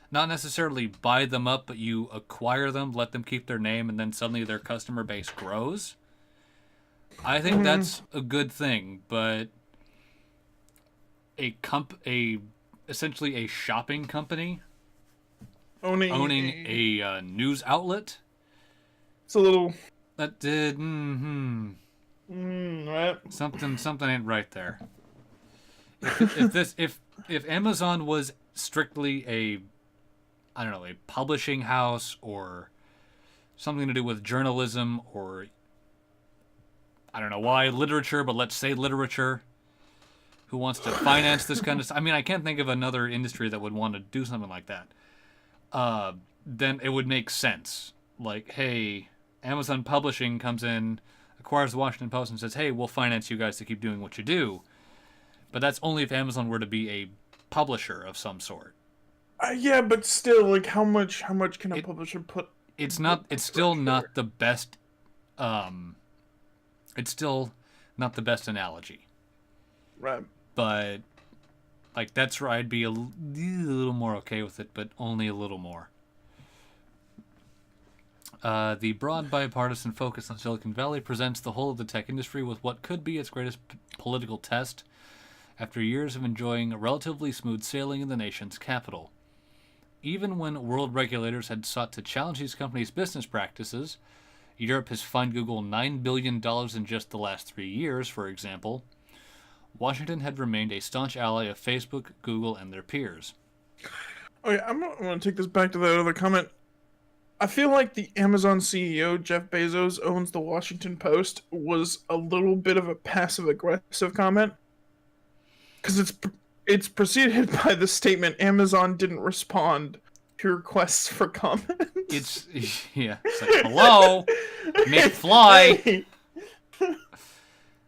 not necessarily buy them up, but you acquire them, let them keep their name, and then suddenly their customer base grows. I think that's a good thing, but essentially a shopping company owning a news outlet. It's a little. That did. Right. Something ain't right there. If Amazon was strictly a publishing house or something to do with journalism or I don't know why literature, but let's say literature, who wants to finance this kind of stuff. I mean, I can't think of another industry that would want to do something like that. Then it would make sense. Like, hey, Amazon Publishing comes in, acquires the Washington Post, and says, hey, we'll finance you guys to keep doing what you do. But that's only if Amazon were to be a publisher of some sort. Yeah, but still, like, how much can a publisher put? It's still not the best. It's still not the best analogy. Right. But, like, that's where I'd be a little more okay with it, but only a little more. The broad bipartisan focus on Silicon Valley presents the whole of the tech industry with what could be its greatest political test after years of enjoying relatively smooth sailing in the nation's capital. Even when world regulators had sought to challenge these companies' business practices, Europe has fined Google $9 billion in just the last 3 years, for example. Washington had remained a staunch ally of Facebook, Google, and their peers. Okay, I'm going to take this back to that other comment. I feel like the Amazon CEO, Jeff Bezos, owns the Washington Post, was a little bit of a passive-aggressive comment. Because it's preceded by the statement, Amazon didn't respond to requests for comment. It's like, hello, McFly. Hey.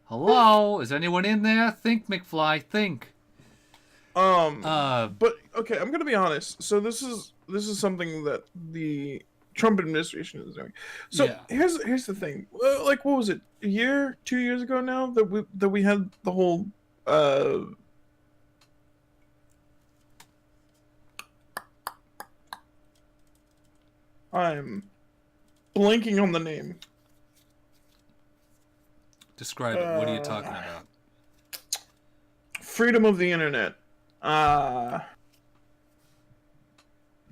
Hello, is anyone in there? Think, McFly, think. But okay, I'm gonna be honest. So this is something that the Trump administration is doing. So yeah. here's the thing. Like, what was it? 2 years ago now that we had the whole I'm blanking on the name. Describe it. What are you talking about? Freedom of the internet.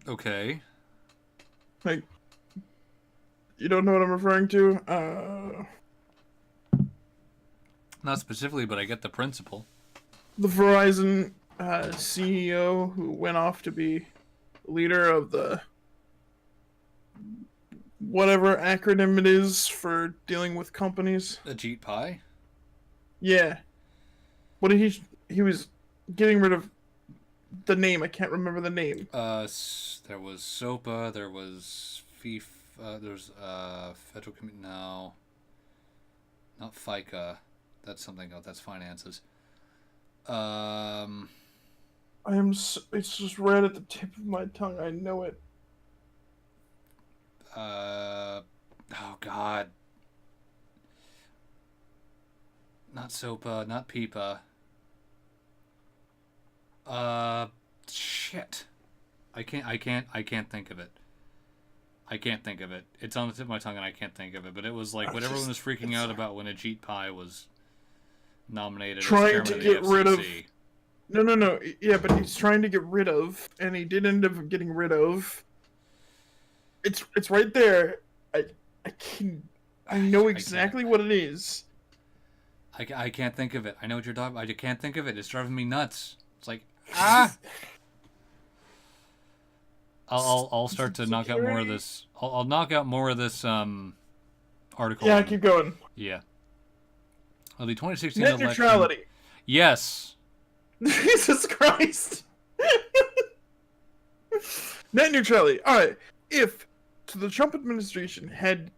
Okay. Like, you don't know what I'm referring to? Not specifically, but I get the principle. the Verizon CEO who went off to be leader of the whatever acronym it is for dealing with companies. Ajit Pai? Yeah. What did he was getting rid of the name. I can't remember the name. There was SOPA, there was there's Federal Committee, no. Not FICA. That's something else, that's finances. It's just right at the tip of my tongue. I know it. Oh God. Not SOPA, not PIPA. Shit. I can't think of it. I can't think of it. It's on the tip of my tongue and I can't think of it. But it was like what everyone was freaking out about when Ajit Pai was nominated as chairman of the FCC. No. Yeah, but he's trying to get rid of, and he did end up getting rid of. It's right there. I know exactly what it is. I can't think of it. I know what you're talking about. I can't think of it. It's driving me nuts. It's like, I'll start to knock out more of this. I'll knock out more of this article. Yeah, keep going. Yeah. Oh, the 2016 net election. Neutrality. Yes. Jesus Christ. Net neutrality. All right. If the Trump administration had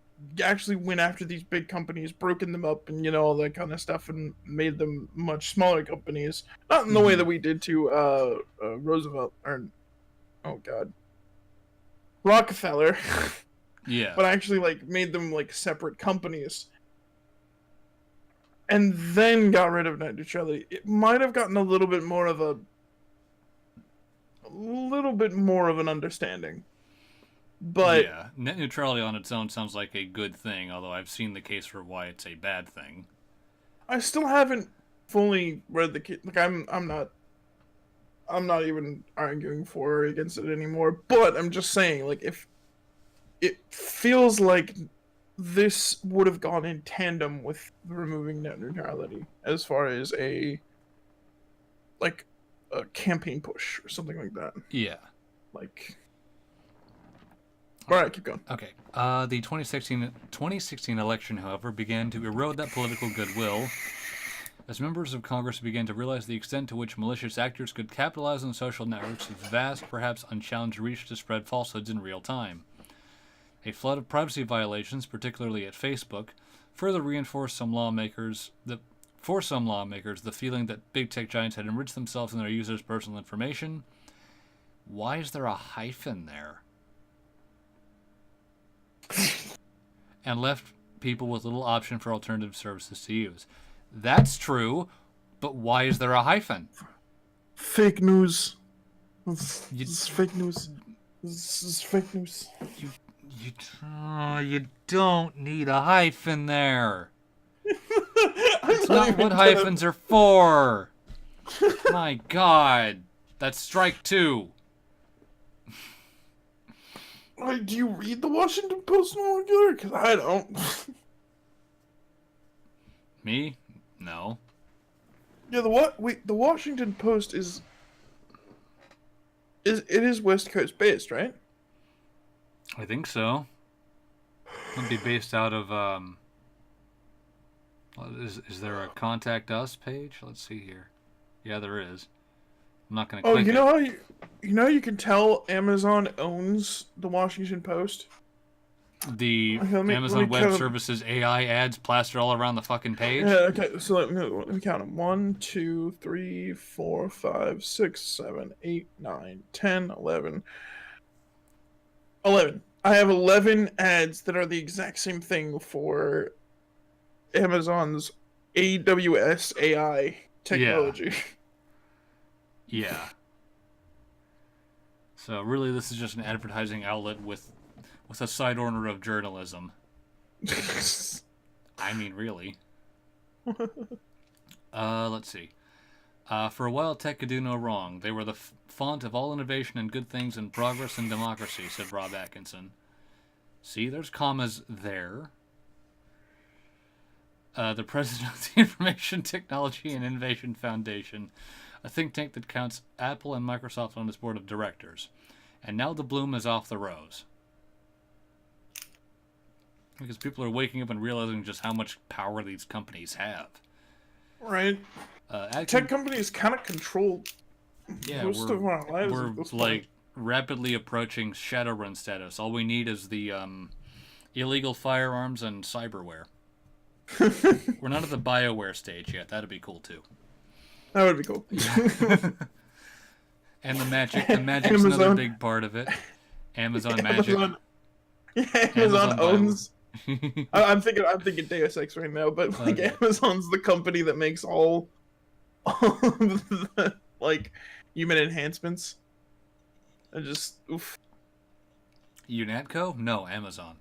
actually went after these big companies, broken them up, and all that kind of stuff, and made them much smaller companies, not in the way that we did to Roosevelt or Rockefeller. Yeah. But actually made them separate companies. And then got rid of net neutrality. It might have gotten a little bit more of an understanding. But yeah, net neutrality on its own sounds like a good thing, although I've seen the case for why it's a bad thing. I still haven't fully read the case. I'm not even arguing for or against it anymore. But I'm just saying, if it feels like this would have gone in tandem with removing net neutrality as far as a campaign push or something like that. Yeah. Alright, keep going. Okay. The 2016 election, however, began to erode that political goodwill as members of Congress began to realize the extent to which malicious actors could capitalize on social networks with vast, perhaps unchallenged reach to spread falsehoods in real time. A flood of privacy violations, particularly at Facebook, further reinforced for some lawmakers the feeling that big tech giants had enriched themselves in their users' personal information. Why is there a hyphen there? And left people with little option for alternative services to use. That's true, but why is there a hyphen? Fake news. This is fake news. This is fake news. You don't need a hyphen there. It's not what hyphens are for. My God. That's strike 2. Do you read the Washington Post on regular? Because I don't. Me? No. Yeah, the Washington Post is West Coast based, right? I think so. It'd be based out of is there a contact us page? Let's see here. Yeah, there is. I'm not gonna click it. You can tell Amazon owns the Washington Post? The Amazon Web Services AI ads plastered all around the fucking page? Yeah, okay, so let me count them. 1, 2, 3, 4, 5, 6, 7, 8, 9, 10, 11. 11. I have 11 ads that are the exact same thing for Amazon's AWS AI technology. Yeah. So really, this is just an advertising outlet with a side order of journalism. I mean, really. Let's see. For a while, tech could do no wrong. They were the font of all innovation and good things and progress and democracy, said Rob Atkinson. See, there's commas there. the president of the Information Technology and Innovation Foundation, a think tank that counts Apple and Microsoft on its board of directors. And now the bloom is off the rose. Because people are waking up and realizing just how much power these companies have. Right. Tech companies kind of control most of our lives. We're like rapidly approaching Shadowrun status. All we need is the illegal firearms and cyberware. We're not at the BioWare stage yet. That'd be cool too. That would be cool. And the magic's another big part of it. Amazon Magic. Yeah, Amazon owns. I'm thinking Deus Ex right now, but like Amazon's the company that makes all of the like human enhancements. And just oof. UNATCO? No, Amazon.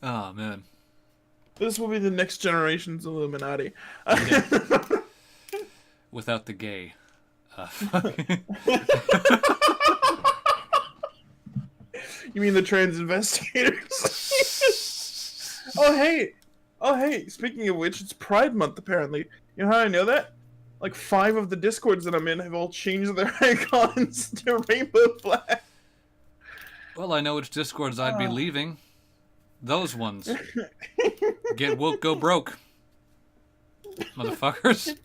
Oh man. This will be the next generation's Illuminati. Without the gay. You mean the trans investigators? Oh hey, speaking of which, it's Pride Month apparently. You know how I know that? Like 5 of the Discords that I'm in have all changed their icons to rainbow flag. Well, I know which Discords I'd be leaving. Those ones. Get woke, go broke. Motherfuckers.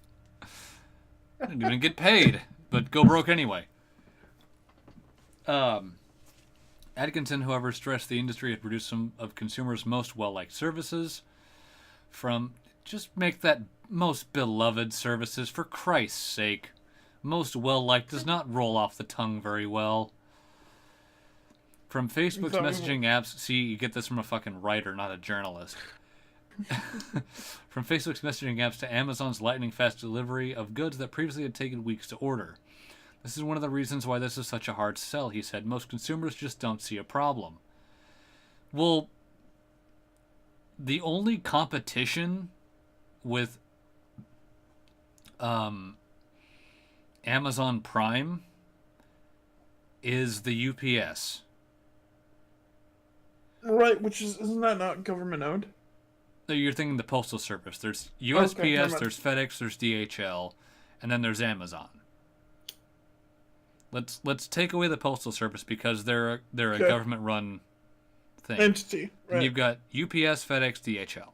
I didn't even get paid, but go broke anyway. Atkinson, however, stressed the industry had produced some of consumers' most well-liked services. From just make that most beloved services, for Christ's sake. Most well-liked does not roll off the tongue very well. From Facebook's messaging apps, see, you get this from a fucking writer, not a journalist. From Facebook's messaging apps to Amazon's lightning-fast delivery of goods that previously had taken weeks to order. This is one of the reasons why this is such a hard sell, he said. Most consumers just don't see a problem. Well, the only competition with Amazon Prime is the UPS. Right, isn't that not government owned? No, you're thinking the Postal Service. There's USPS, there's FedEx, there's DHL, and then there's Amazon. Let's take away the Postal Service because they're a government-run thing. Entity. Right. And you've got UPS, FedEx, DHL,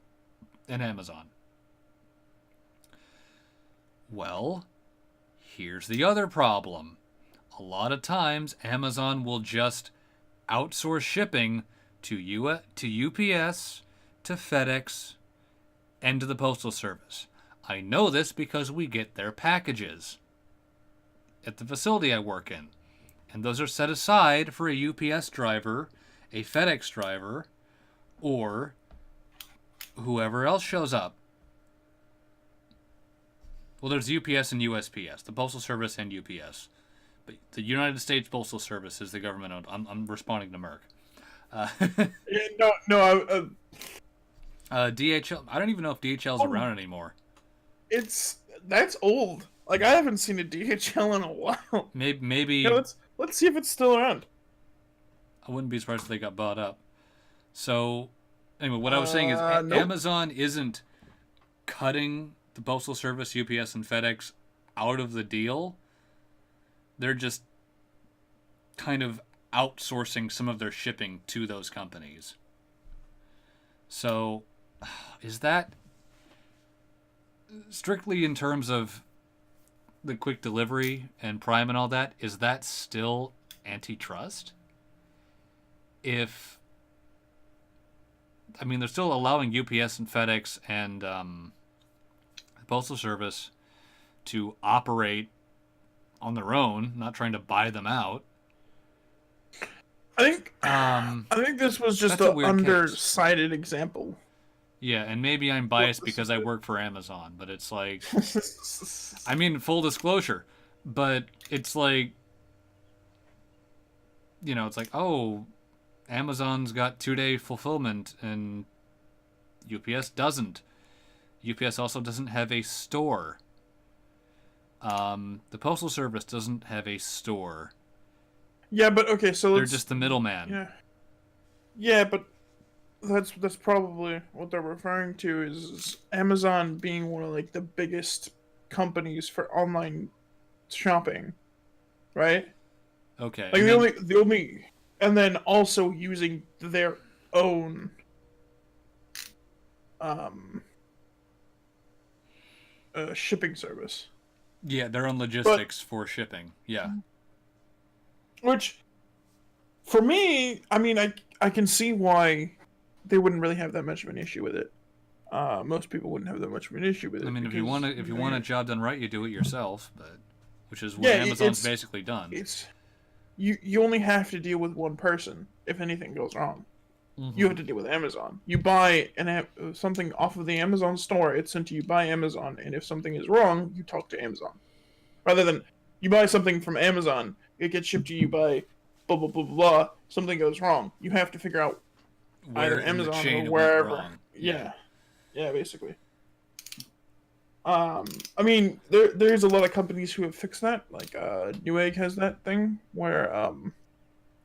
and Amazon. Well, here's the other problem. A lot of times, Amazon will just outsource shipping to UPS, to FedEx, and to the Postal Service. I know this because we get their packages at the facility I work in. And those are set aside for a UPS driver, a FedEx driver, or whoever else shows up. Well, there's UPS and USPS, the Postal Service and UPS. But the United States Postal Service is the government owned. I'm responding to Merck. DHL. I don't even know if DHL is around anymore. That's old. Like I haven't seen a DHL in a while. Maybe. Yeah, let's see if it's still around. I wouldn't be surprised if they got bought up. So, anyway, what I was saying is nope. Amazon isn't cutting the Postal Service, UPS, and FedEx out of the deal. They're just kind of outsourcing some of their shipping to those companies. So, is that strictly in terms of the quick delivery and Prime and all that, is that still antitrust? They're still allowing UPS and FedEx and the Postal Service to operate on their own, not trying to buy them out. I think this was just an undercited example. Yeah, and maybe I'm biased because I work for Amazon, but it's like, full disclosure, but it's like, it's like, oh, Amazon's got 2-day fulfillment and UPS doesn't. UPS also doesn't have a store. The Postal Service doesn't have a store. Yeah, but okay, so they're just the middleman. Yeah, but that's probably what they're referring to is Amazon being one of like the biggest companies for online shopping, right? Okay, Like and then the only, and then also using their own um shipping service. yeah, their own But logistics for shipping. Yeah. which for me, I mean, I can see why they wouldn't really have that much of an issue with it. Most people wouldn't have that much of an issue with I it mean, because if you want a job done right, you do it yourself, but which is what yeah, Amazon's basically done. it's you only have to deal with one person if anything goes wrong. You Mm-hmm. have to deal with Amazon. You buy something off of the Amazon store, it's sent to you by Amazon, and if something is wrong, you talk to Amazon. Rather than you buy something from Amazon, it gets shipped to you by blah blah blah blah. Blah, something goes wrong. You have to figure out Where either in the Amazon or chain it went wherever. wrong? Yeah. Yeah, yeah, basically. I mean, there's a lot of companies who have fixed that. Like, Newegg has that thing where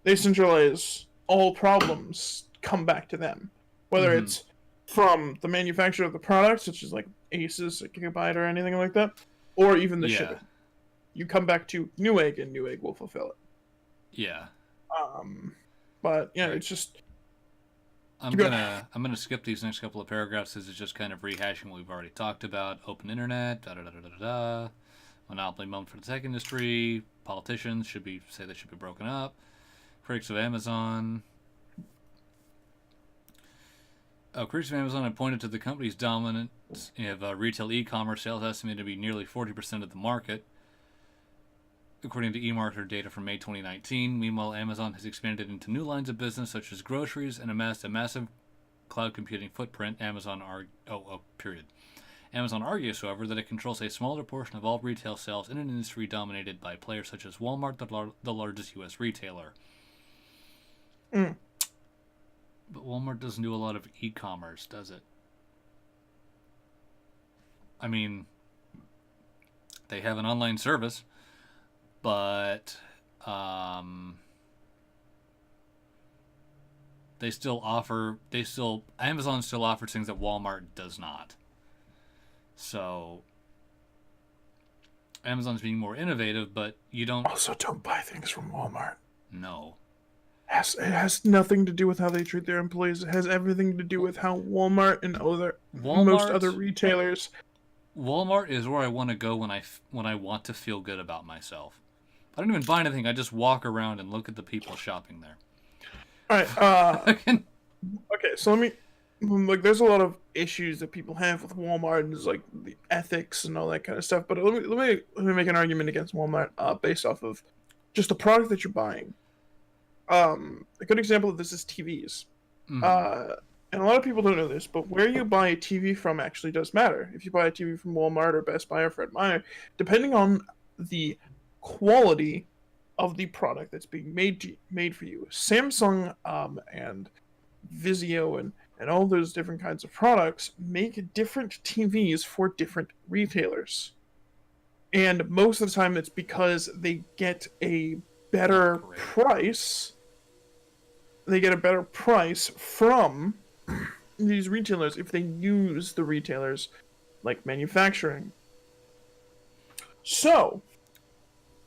they centralize all problems come back to them, whether Mm-hmm. it's from the manufacturer of the product, such as like Asus or Gigabyte or anything like that, or even the Yeah. shipping. You come back to Newegg, and Newegg will fulfill it. Yeah. Um, but yeah, All right. it's just I'm gonna skip these next couple of paragraphs because it's just kind of rehashing what we've already talked about. Open internet, da da da da da da. Monopoly moment for the tech industry. Politicians should be say they should be broken up. Critics of Amazon. Critics of Amazon have pointed to the company's dominance of retail e-commerce sales, estimated to be nearly 40% of the market, according to eMarketer data from May 2019. Meanwhile, Amazon has expanded into new lines of business such as groceries and amassed a massive cloud computing footprint. Period. Amazon argues, however, that it controls a smaller portion of all retail sales in an industry dominated by players such as Walmart, the largest U.S. retailer. mm, But Walmart doesn't do a lot of e-commerce, does it? I mean, they have an online service, but Amazon still offers things that Walmart does not. So Amazon's being more innovative, but you don't also don't buy things from Walmart. know. It has nothing to do with how they treat their employees. It has everything to do with how Walmart and most other Walmart retailers. Walmart is where I want to go when I want to feel good about myself. I don't even buy anything. I just walk around and look at the people shopping there. All right. Okay. So let me. Like, there's a lot of issues that people have with Walmart, and like the ethics and all that kind of stuff. But let me make an argument against Walmart, based off of just the product that you're buying. A good example of this is TVs. Mm-hmm. And a lot of people don't know this, but where you buy a TV from actually does matter. If you buy a TV from Walmart or Best Buy or Fred Meyer, depending on the quality of the product that's being made for you, Samsung and Vizio and all those different kinds of products make different TVs for different retailers. And most of the time, it's because they get a better price. They get a better price from these retailers if they use the retailers like manufacturing. So,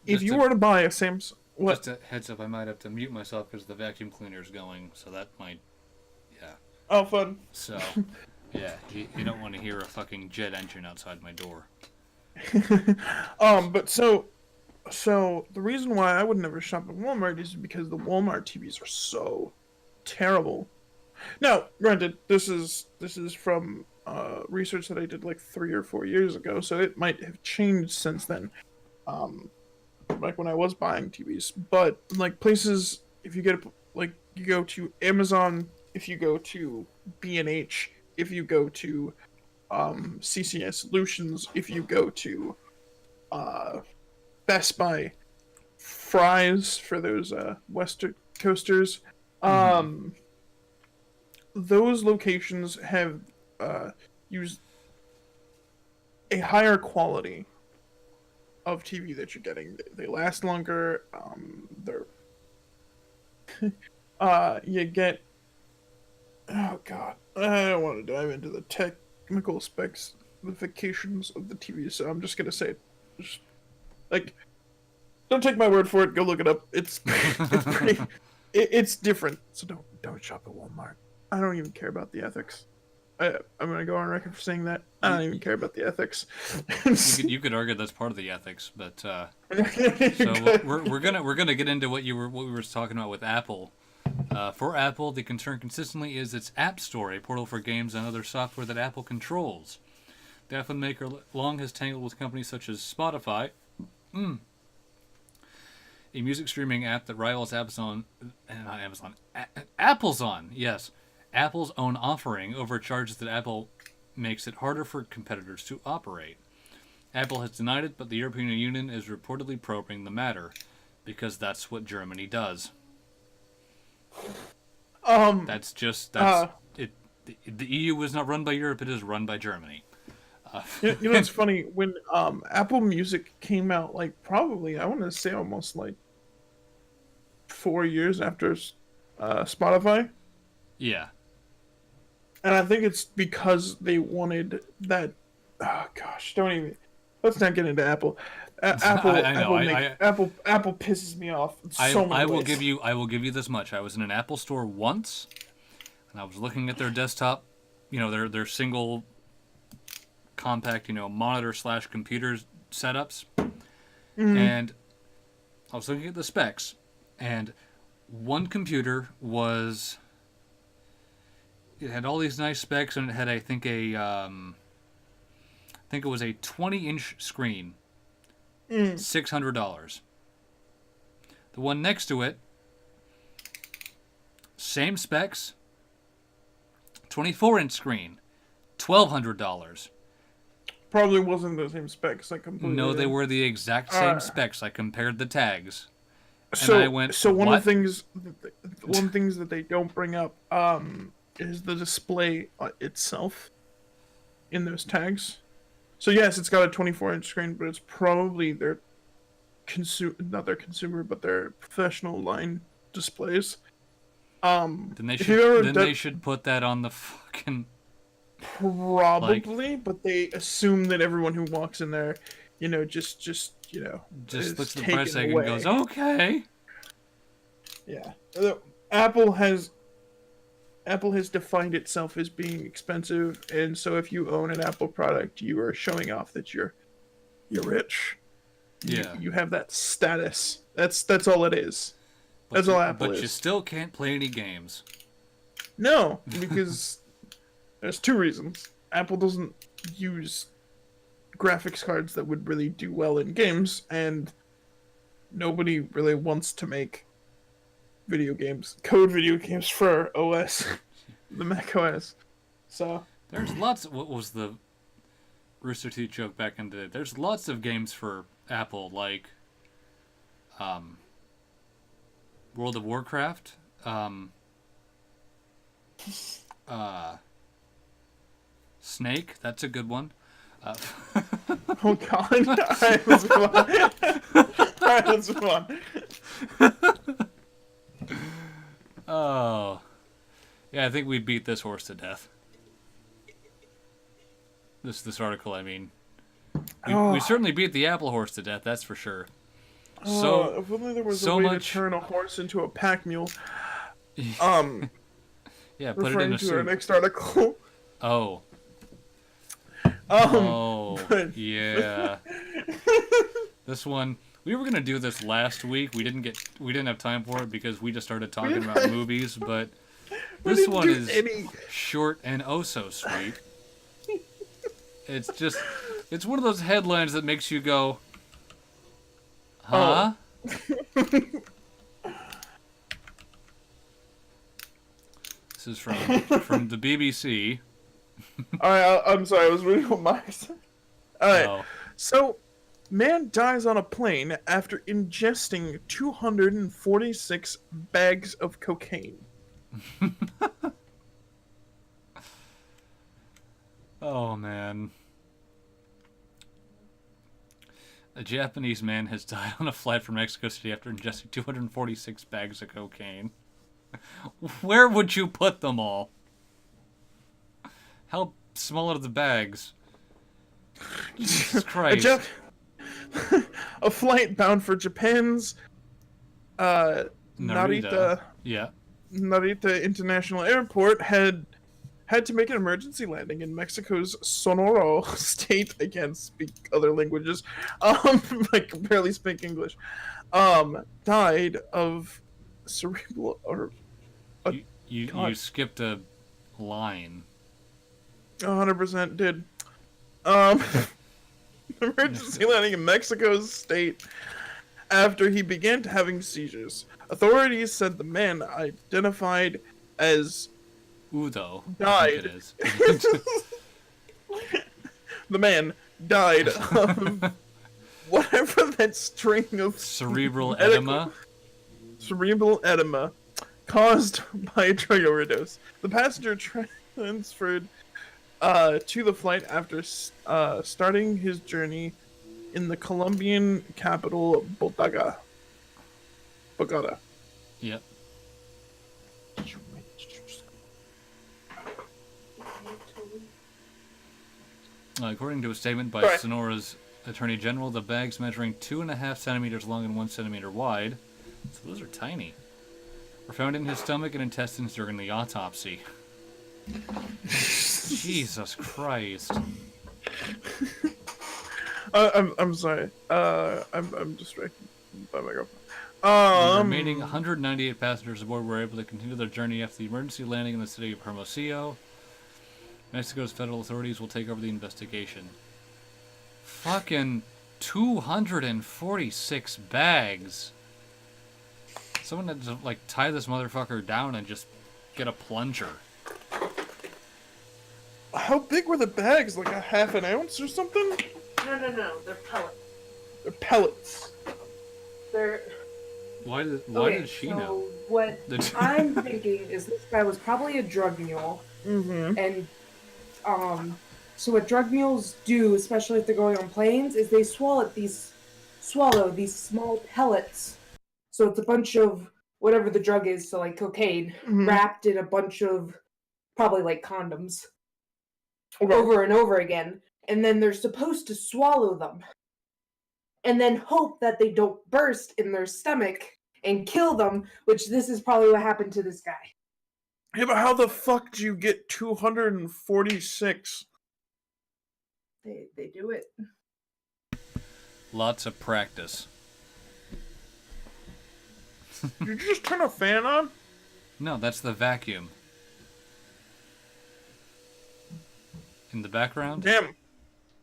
if you were to buy a Samsung, what? Just a heads up, I might have to mute myself because the vacuum cleaner is going, so that might, yeah. Oh, fun. So, yeah, you don't want to hear a fucking jet engine outside my door. But so the reason why I would never shop at Walmart is because the Walmart TVs are so terrible. Now, granted, this is from research that I did like 3 or 4 years ago, so it might have changed since then. Like when I was buying TVs, but like places, if you get like you go to Amazon, if you go to B&H, if you go to CCS Solutions, if you go to Best Buy, Fry's for those Western coasters, those locations have used a higher quality of TV that you're getting. They last longer. They're you get Oh God, I don't want to dive into the technical specifications of the TV, so I'm just gonna say, just, like, don't take my word for it. Go look it up. It's pretty. It's different. So don't shop at Walmart. I don't even care about the ethics. I'm gonna go on record for saying that. I don't even care about the ethics. You could argue that's part of the ethics, but so we're gonna get into what we were talking about with Apple. For Apple, the concern consistently is its App Store, a portal for games and other software that Apple controls. The iPhone maker long has tangled with companies such as Spotify, a music streaming app that rivals Apple's on, yes. Apple's own offering over charges that Apple makes it harder for competitors to operate. Apple has denied it, but the European Union is reportedly probing the matter, because that's what Germany does. It. The EU is not run by Europe; it is run by Germany. You know, it's funny when Apple Music came out, like probably I want to say almost like 4 years after Spotify. Yeah. And I think it's because they wanted that. Oh gosh, don't even. Let's not get into Apple. Apple pisses me off. I will give you this much. I was in an Apple store once, and I was looking at their desktop, their single compact, monitor / computer setups, and I was looking at the specs, and one computer it had all these nice specs, and it had, I think it was a 20-inch screen, $600. The one next to it, same specs, 24-inch screen, $1,200. Probably wasn't the same specs. No, they were the exact same specs. I compared the tags. And I went, one of the things that they don't bring up is the display itself in those tags. So yes, it's got a 24-inch screen, but it's probably their not their consumer, but their professional line displays. Then they should put that on the fucking. Probably, but they assume that everyone who walks in there, just looks at the price tag and goes, okay. Yeah, Apple has defined itself as being expensive, and so if you own an Apple product, you are showing off that you're rich. Yeah, you have that status. That's all it is. That's all Apple is. But you still can't play any games. No, because there's two reasons. Apple doesn't use graphics cards that would really do well in games, and nobody really wants to make code video games for OS, the Mac OS. So there's lots. What was the Rooster Teeth joke back in the day? There's lots of games for Apple, like World of Warcraft, Snake. That's a good one. Oh God! Alright, let's move on. Oh, yeah. I think we beat this horse to death. This article. I mean, we certainly beat the Apple horse to death. That's for sure. So if only there was a way to turn a horse into a pack mule. Yeah, put it in a our next article. Oh. Yeah. This one, we were gonna do this last week. We didn't have time for it because we just started talking about movies. But this one is short and oh so sweet. It's one of those headlines that makes you go, huh? This is from the BBC. Alright, I'm sorry, I was reading what Mike said. Alright, So, man dies on a plane after ingesting 246 bags of cocaine. Oh, man. A Japanese man has died on a flight from Mexico City after ingesting 246 bags of cocaine. Where would you put them all? How small are the bags? Jesus Christ. A flight bound for Japan's Narita. Yeah. Narita International Airport had to make an emergency landing in Mexico's Sonora state. I can't speak other languages. I can barely speak English. Died of cerebral or you skipped a line. 100% did. Emergency landing in Mexico's state after he began having seizures. Authorities said the man, identified as Udo, died. I think it is. The man died of whatever that string of cerebral edema caused by a drug overdose. The passenger transferred to the flight after starting his journey in the Colombian capital, Bogota. Yep. According to a statement by Sonora's Attorney General, the bags measuring 2.5 centimeters long and 1 centimeter wide, so those are tiny, were found in his stomach and intestines during the autopsy. Jesus Christ. I'm sorry. I'm distracted by my girlfriend. The remaining 198 passengers aboard were able to continue their journey after the emergency landing in the city of Hermosillo. Mexico's federal authorities will take over the investigation. Fucking 246 bags. Someone had to, like, tie this motherfucker down and just get a plunger. How big were the bags? Like a half an ounce or something? No. They're pellets. They're pellets. They're... Why did she know? What I'm thinking is this guy was probably a drug mule. Mm-hmm. And, so what drug mules do, especially if they're going on planes, is they swallow these small pellets. So it's a bunch of whatever the drug is, so like cocaine, wrapped in a bunch of probably like condoms. Okay. Over and over again. And then they're supposed to swallow them. And then hope that they don't burst in their stomach and kill them, which this is probably what happened to this guy. Yeah, but how the fuck do you get 246? They do it. Lots of practice. Did you just turn a fan on? No, that's the vacuum. In the background? Damn.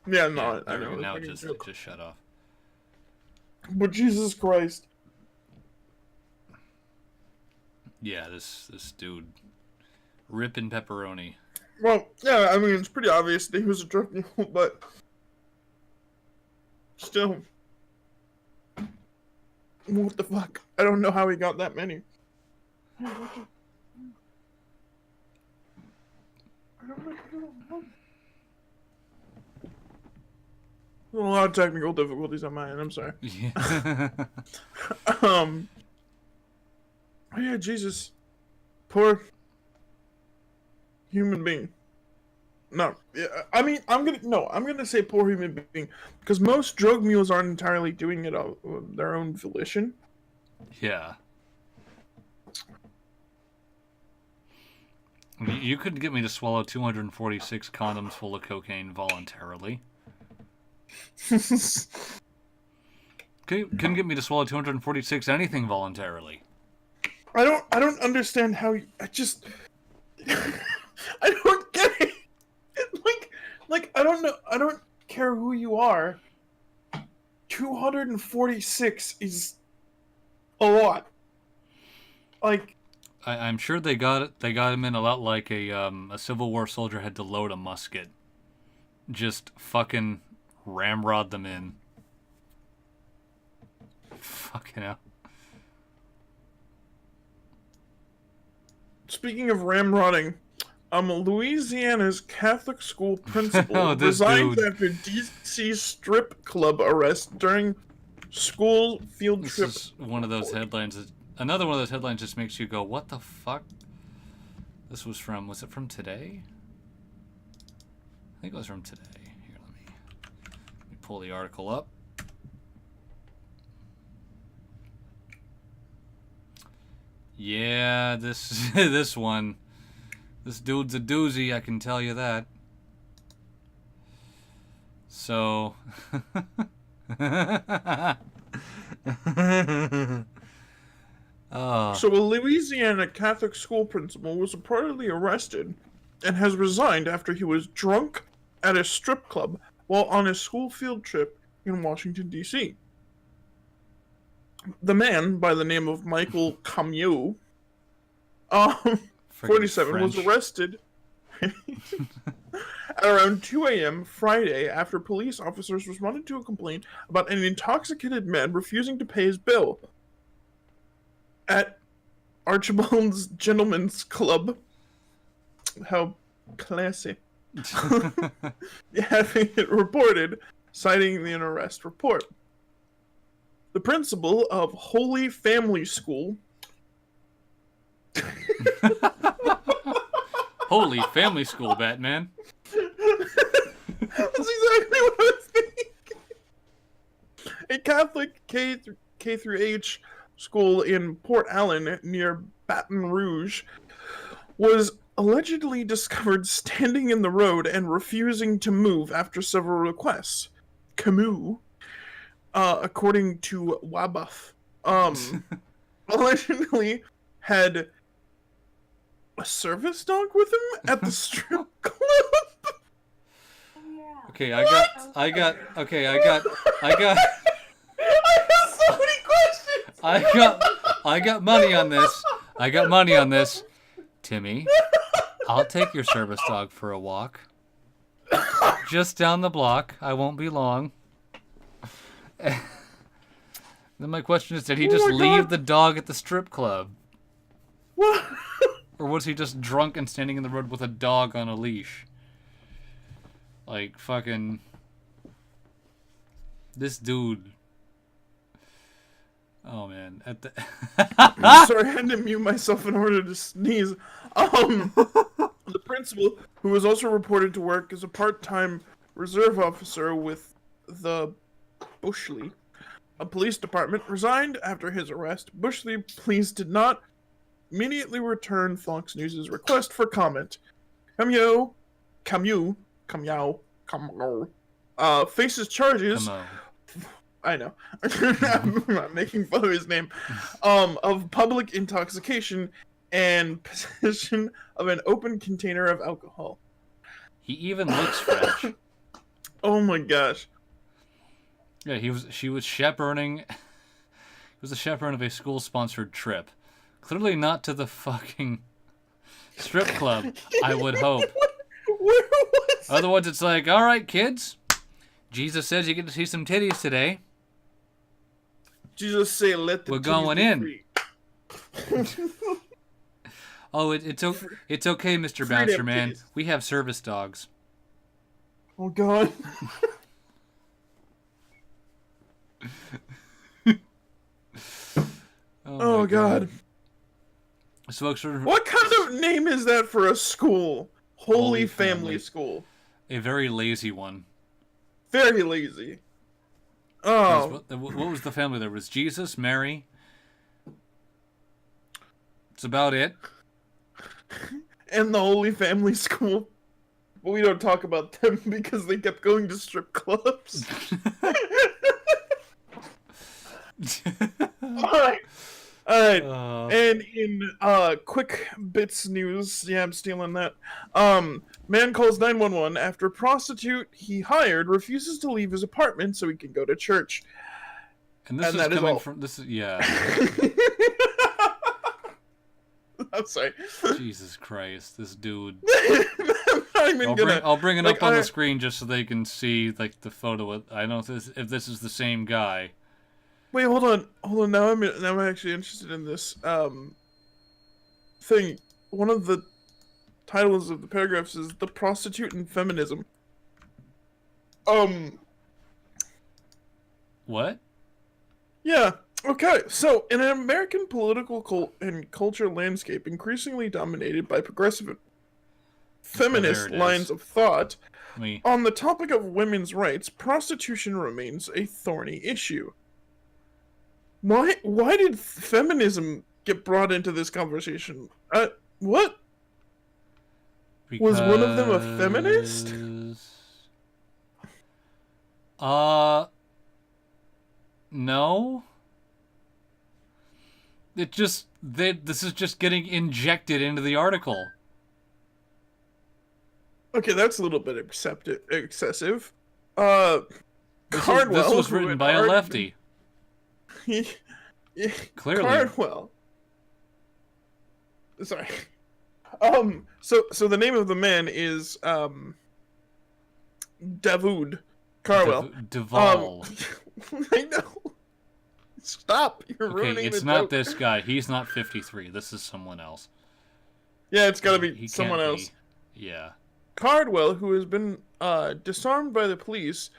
Yeah, no. Yeah, I know. now it just shut off. But Jesus Christ. Yeah, this dude. Ripping pepperoni. Well, yeah, I mean, it's pretty obvious that he was a drug mule, but still. What the fuck? I don't know how he got that many. A lot of technical difficulties on my end, I'm sorry. Yeah. Oh yeah, Jesus. Poor human being. No, yeah, I mean, I'm gonna say poor human being, because most drug mules aren't entirely doing it of their own volition. Yeah. You couldn't get me to swallow 246 condoms full of cocaine voluntarily. Couldn't get me to swallow 246 anything voluntarily. I don't understand how I just I don't get it. Like I don't know. I don't care who you are. 246 is a lot. Like I'm sure they got him in a lot like a Civil War soldier had to load a musket. Just fucking ramrod them in. Fucking hell. Speaking of ramrodding, Louisiana's Catholic school principal Oh, this resigns dude. after DC strip club arrest during school field This trip. is one of those headlines. Another one of those headlines just makes you go, "What the fuck?" Was it from today? think it was from today. Here, let me pull the article up. Yeah, this this one. This dude's a doozy, I can tell you that. So oh. So a Louisiana Catholic school principal was reportedly arrested and has resigned after he was drunk at a strip club while on a school field trip in Washington, D.C. The man, by the name of Michael Camus, 47, was arrested at around 2 a.m. Friday after police officers responded to a complaint about an intoxicated man refusing to pay his bill at Archibald's Gentlemen's Club. How classy. Having it reported, citing the arrest report. The principal of Holy Family School. Holy Family School, Batman. That's exactly what I was thinking. A Catholic K through H school in Port Allen near Baton Rouge was allegedly discovered standing in the road and refusing to move after several requests. Camus, according to Wabuff, allegedly had a service dog with him at the strip club. Okay, I got. I have so many questions. I got money on this. I got money on this. Timmy, I'll take your service dog for a walk. Just down the block. I won't be long. Then my question is, did he just leave the dog at the strip club? What? Or was he just drunk and standing in the road with a dog on a leash? Like, fucking... This dude... Oh, man. At the... I'm sorry, I had to mute myself in order to sneeze. The principal, who was also reported to work as a part-time reserve officer with the Bushley, a police department, resigned after his arrest. Bushley police did not immediately return Fox News' request for comment. Camus, faces charges. I know. I'm not making fun of his name. Of public intoxication and possession of an open container of alcohol. He even looks fresh. Oh my gosh. Yeah, she was chaperoning. He was the chaperone of a school-sponsored trip. Clearly not to the fucking strip club, I would hope. Where was it? Otherwise, it's like, all right, kids. Jesus says you get to see some titties today. Jesus say, let the We're titties going be in. free. Oh, it's okay, Mr. Freedom Bouncer Man. titties. We have service dogs. Oh god. Oh my god. Spokesperson. What kind of name is that for a school? Holy Holy Family Family. School. A very lazy one. Very lazy. Oh. What was the family? There was Jesus, Mary. It's about it. And the Holy Family School. But we don't talk about them because they kept going to strip clubs. Alright. And in quick bits news, yeah, I'm stealing that. Man calls 911 after prostitute he hired refuses to leave his apartment so he can go to church. And this is coming from yeah. I'm sorry. Jesus Christ, this dude. I'll bring it up on the screen just so they can see like the photo. I don't know if this is the same guy. Wait, hold on. Now I'm actually interested in this thing. One of the titles of the paragraphs is "The Prostitute and Feminism." What? Yeah. Okay. So, in an American political and culture landscape increasingly dominated by progressive feminist there it lines is. of thought. Me. On the topic of women's rights, prostitution remains a thorny issue. Why did feminism get brought into this conversation? What? Was one of them a feminist? No. This is just getting injected into the article. Okay, that's a little bit excessive. This was written by a lefty. Clearly. Cardwell. Sorry. So the name of the man is Davoud Carwell. Duvall. I know. Stop! You're ruining Okay, it's the not joke. this guy. He's not 53. This is someone else. Yeah, it's gotta He be can't someone else. be. Yeah. Cardwell, who has been disarmed by the police,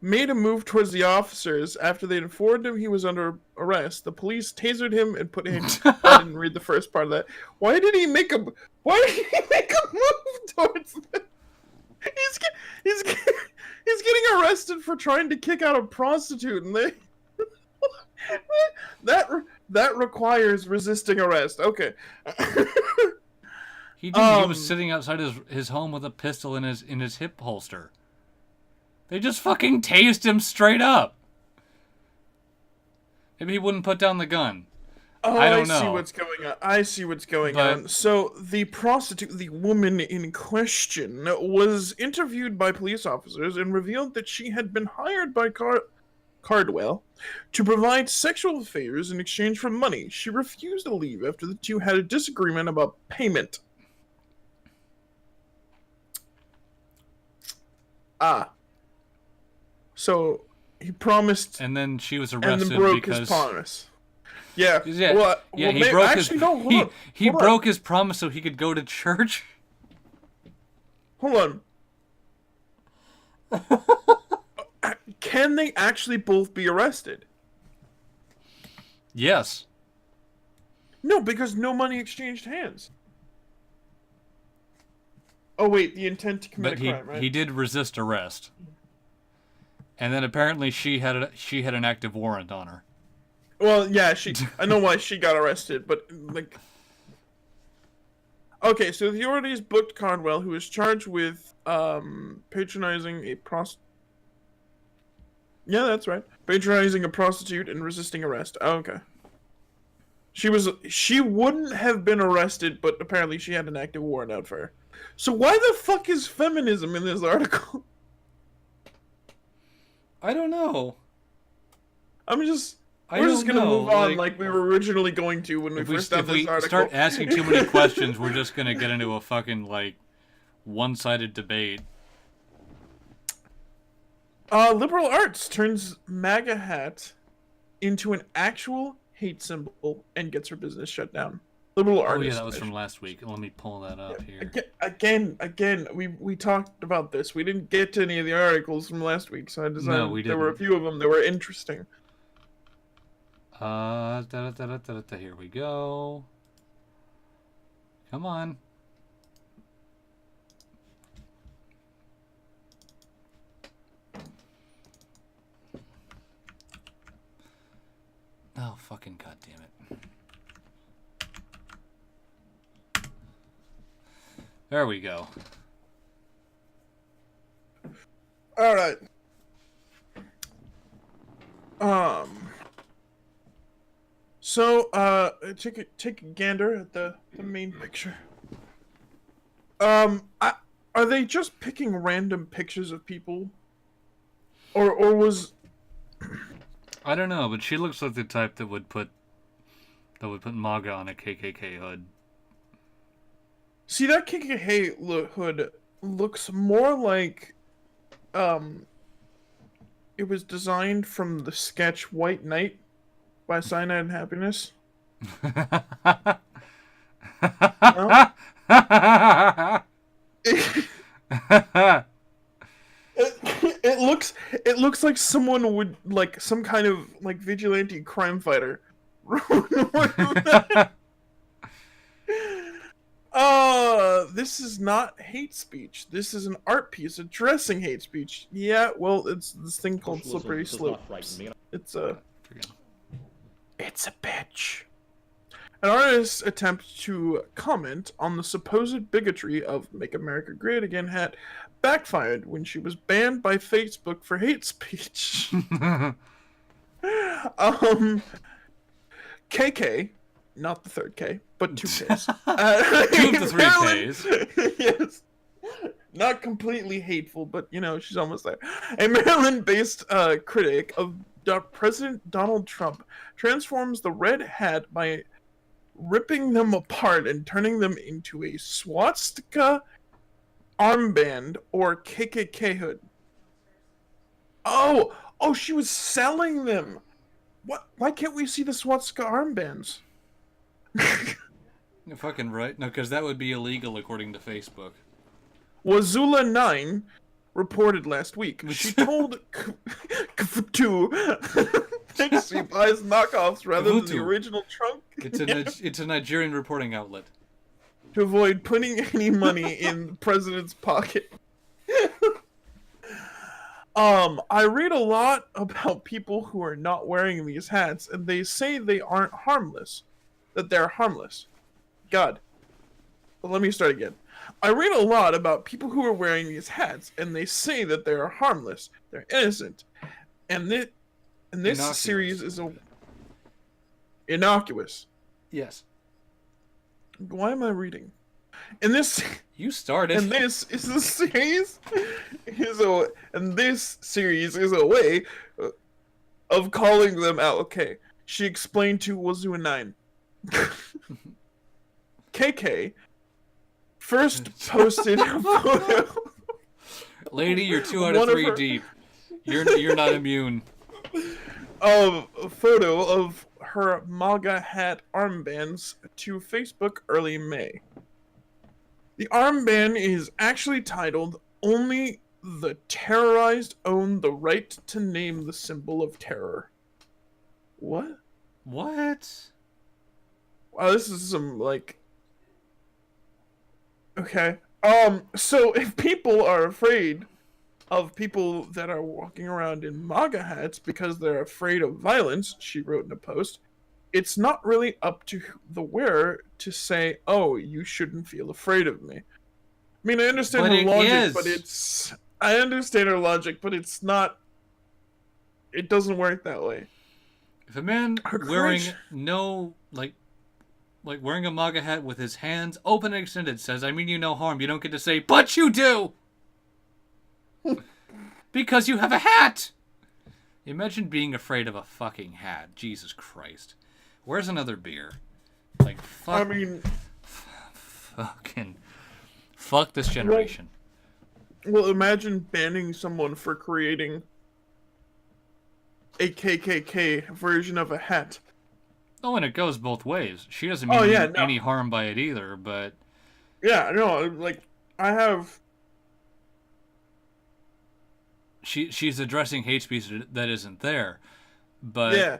made a move towards the officers after they informed him he was under arrest. The police tasered him and put him. I didn't read the first part of that. Why did he make a move towards them? He's getting arrested for trying to kick out a prostitute, and they that requires resisting arrest. Okay. He was sitting outside his home with a pistol in his hip holster. They just fucking tased him straight up. Maybe he wouldn't put down the gun. Oh, I don't know. I see what's going on. So the prostitute, the woman in question, was interviewed by police officers and revealed that she had been hired by Cardwell to provide sexual favors in exchange for money. She refused to leave after the two had a disagreement about payment. So he promised, and then she was and arrested then broke because his promise. Yeah. He broke his promise so he could go to church. Hold on. Can they actually both be arrested? Yes. No, because no money exchanged hands. Oh wait, the intent to commit a crime, right? He did resist arrest. And then apparently she had an active warrant on her. Well, yeah, I know why she got arrested, but like, okay, so the authorities booked Cardwell, who is charged with patronizing a Yeah, that's right. Patronizing a prostitute and resisting arrest. Oh, okay. She wouldn't have been arrested, but apparently she had an active warrant out for her. So why the fuck is feminism in this article? I don't know. We're just gonna move on like we were originally going to when we first started this article. If we start asking too many questions, we're just gonna get into a fucking one-sided debate. Liberal arts turns MAGA hat into an actual hate symbol and gets her business shut down. Liberal artists. Oh yeah, that was from last week. Let me pull that up here. Again, we talked about this. We didn't get to any of the articles from last week, so I decided there were a few of them that were interesting. Here we go. Come on. Oh, fucking goddamn it. There we go. All right. So, take a gander at the main picture. Are they just picking random pictures of people? Or was... I don't know, but she looks like the type that would put MAGA on a KKK hood. See, that KKK hood looks more like, it was designed from the sketch White Knight by Cyanide and Happiness. No? It looks like someone would, like, some kind of, like, vigilante crime fighter. This is not hate speech. This is an art piece addressing hate speech. Yeah, well, it's this thing called slippery slopes. It's a bitch. An artist attempts to comment on the supposed bigotry of Make America Great Again hat backfired when she was banned by Facebook for hate speech. KK, not the third K, but 2Ks. 2 of the 3 Ks. Yes. Not completely hateful, but, she's almost there. A Maryland-based critic of President Donald Trump transforms the red hat by ripping them apart and turning them into a swastika armband or KKK hood. Oh, she was selling them. What? Why can't we see the swastika armbands? You're fucking right. No, because that would be illegal according to Facebook. Wazula9 reported last week. She told Kfutu that she buys knockoffs rather than the original trunk. It's a Nigerian reporting outlet. To avoid putting any money in the president's pocket. I read a lot about people who are not wearing these hats, and they say they aren't harmless. That they're harmless. God. But let me start again. I read a lot about people who are wearing these hats, and they say that they are harmless. They're innocent. And this Innocuous. series is innocuous. Yes. Why am I reading? And this You started. And this is a series and this series is a way of calling them out. Okay. She explained to Wazoo9. KK first posted a photo. Lady, you're 2 out of 3 deep. You're not immune. Of a photo of her MAGA hat armbands to Facebook early May. The armband is actually titled "Only the Terrorized Own the Right to Name the Symbol of Terror." What? What? Wow, this is some Okay. So if people are afraid of people that are walking around in MAGA hats because they're afraid of violence, she wrote in a post, it's not really up to the wearer to say, "Oh, you shouldn't feel afraid of me." I mean, I understand her logic, but I understand her logic, but it's not. It doesn't work that way. If a man wearing wearing a MAGA hat with his hands open and extended says, "I mean you no harm," you don't get to say, "But you do!" Because you have a hat! Imagine being afraid of a fucking hat. Jesus Christ. Where's another beer? Fuck. I mean... Fuck this generation. Well, imagine banning someone for creating a KKK version of a hat. Oh, and it goes both ways. She doesn't mean any harm by it either, but... Yeah, no, I have... She's addressing hate speech that isn't there, but... Yeah.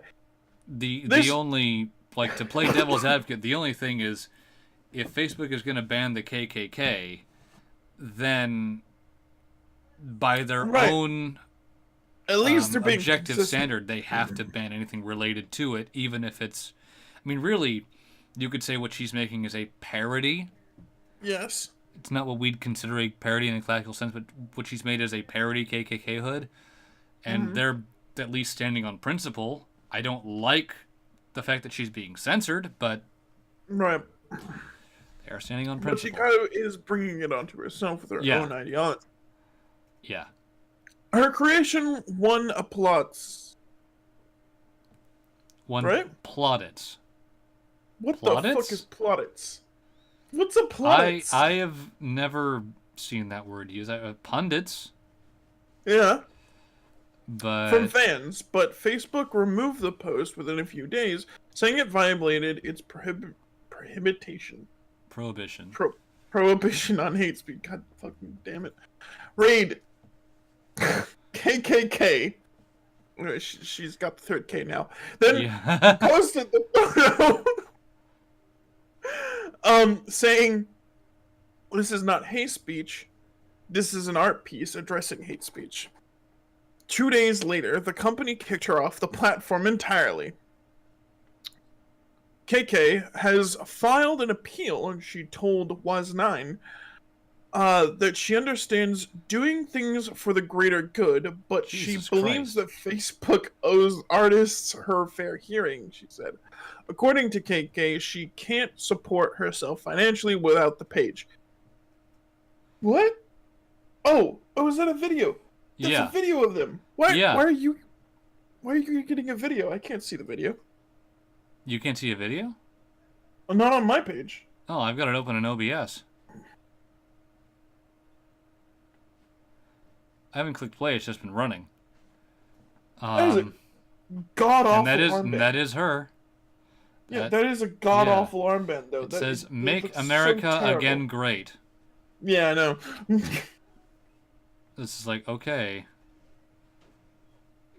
The only, to play devil's advocate, the only thing is, if Facebook is going to ban the KKK, then by their own at least they're being objective consistent. standard, they have to ban anything related to it, even if it's... I mean, really, you could say what she's making is a parody. Yes. It's not what we'd consider a parody in a classical sense, but what she's made is a parody KKK hood, and they're at least standing on principle. I don't like the fact that she's being censored, but right, they are standing on principle. But she kind of is bringing it onto herself with her own ideology. Yeah. Her creation won applause. Plaudits. What the fuck is plaudits? What's a plaudits? I have never seen that word used. Pundits. Yeah. But from fans, but Facebook removed the post within a few days, saying it violated its prohibition on hate speech. God fucking damn it. Raid KKK. She's got the third K now. Then posted the photo saying this is not hate speech. This is an art piece addressing hate speech. 2 days later, the company kicked her off the platform entirely. KK has filed an appeal, and she told Was9 that she understands doing things for the greater good, but Jesus she believes Christ. that Facebook owes artists her fair hearing, she said. According to KK, she can't support herself financially without the page. What? Oh, is that a video? That's Yeah. a video of them. Why Yeah. are you getting a video? I can't see the video. You can't see a video? Not on my page. Oh, I've got it open in OBS. I haven't clicked play, it's just been running. That is a god-awful and that armband. is her. Yeah, that is a god-awful armband, though. It That says, it "Make looks so America terrible. again great." Yeah, I know. This is like, okay.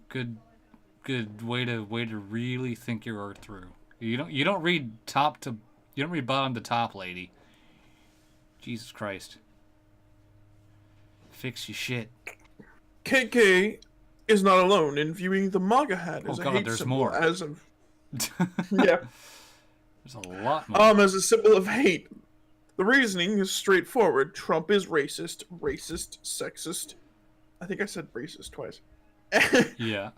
Good way to really think your art through. You don't read bottom to top, lady. Jesus Christ. Fix your shit. KK is not alone in viewing the MAGA hat as Oh a God, hate there's symbol. more. As of yeah, There's a lot more. as a symbol of hate. The reasoning is straightforward. Trump is racist, sexist. I think I said racist twice. Yeah.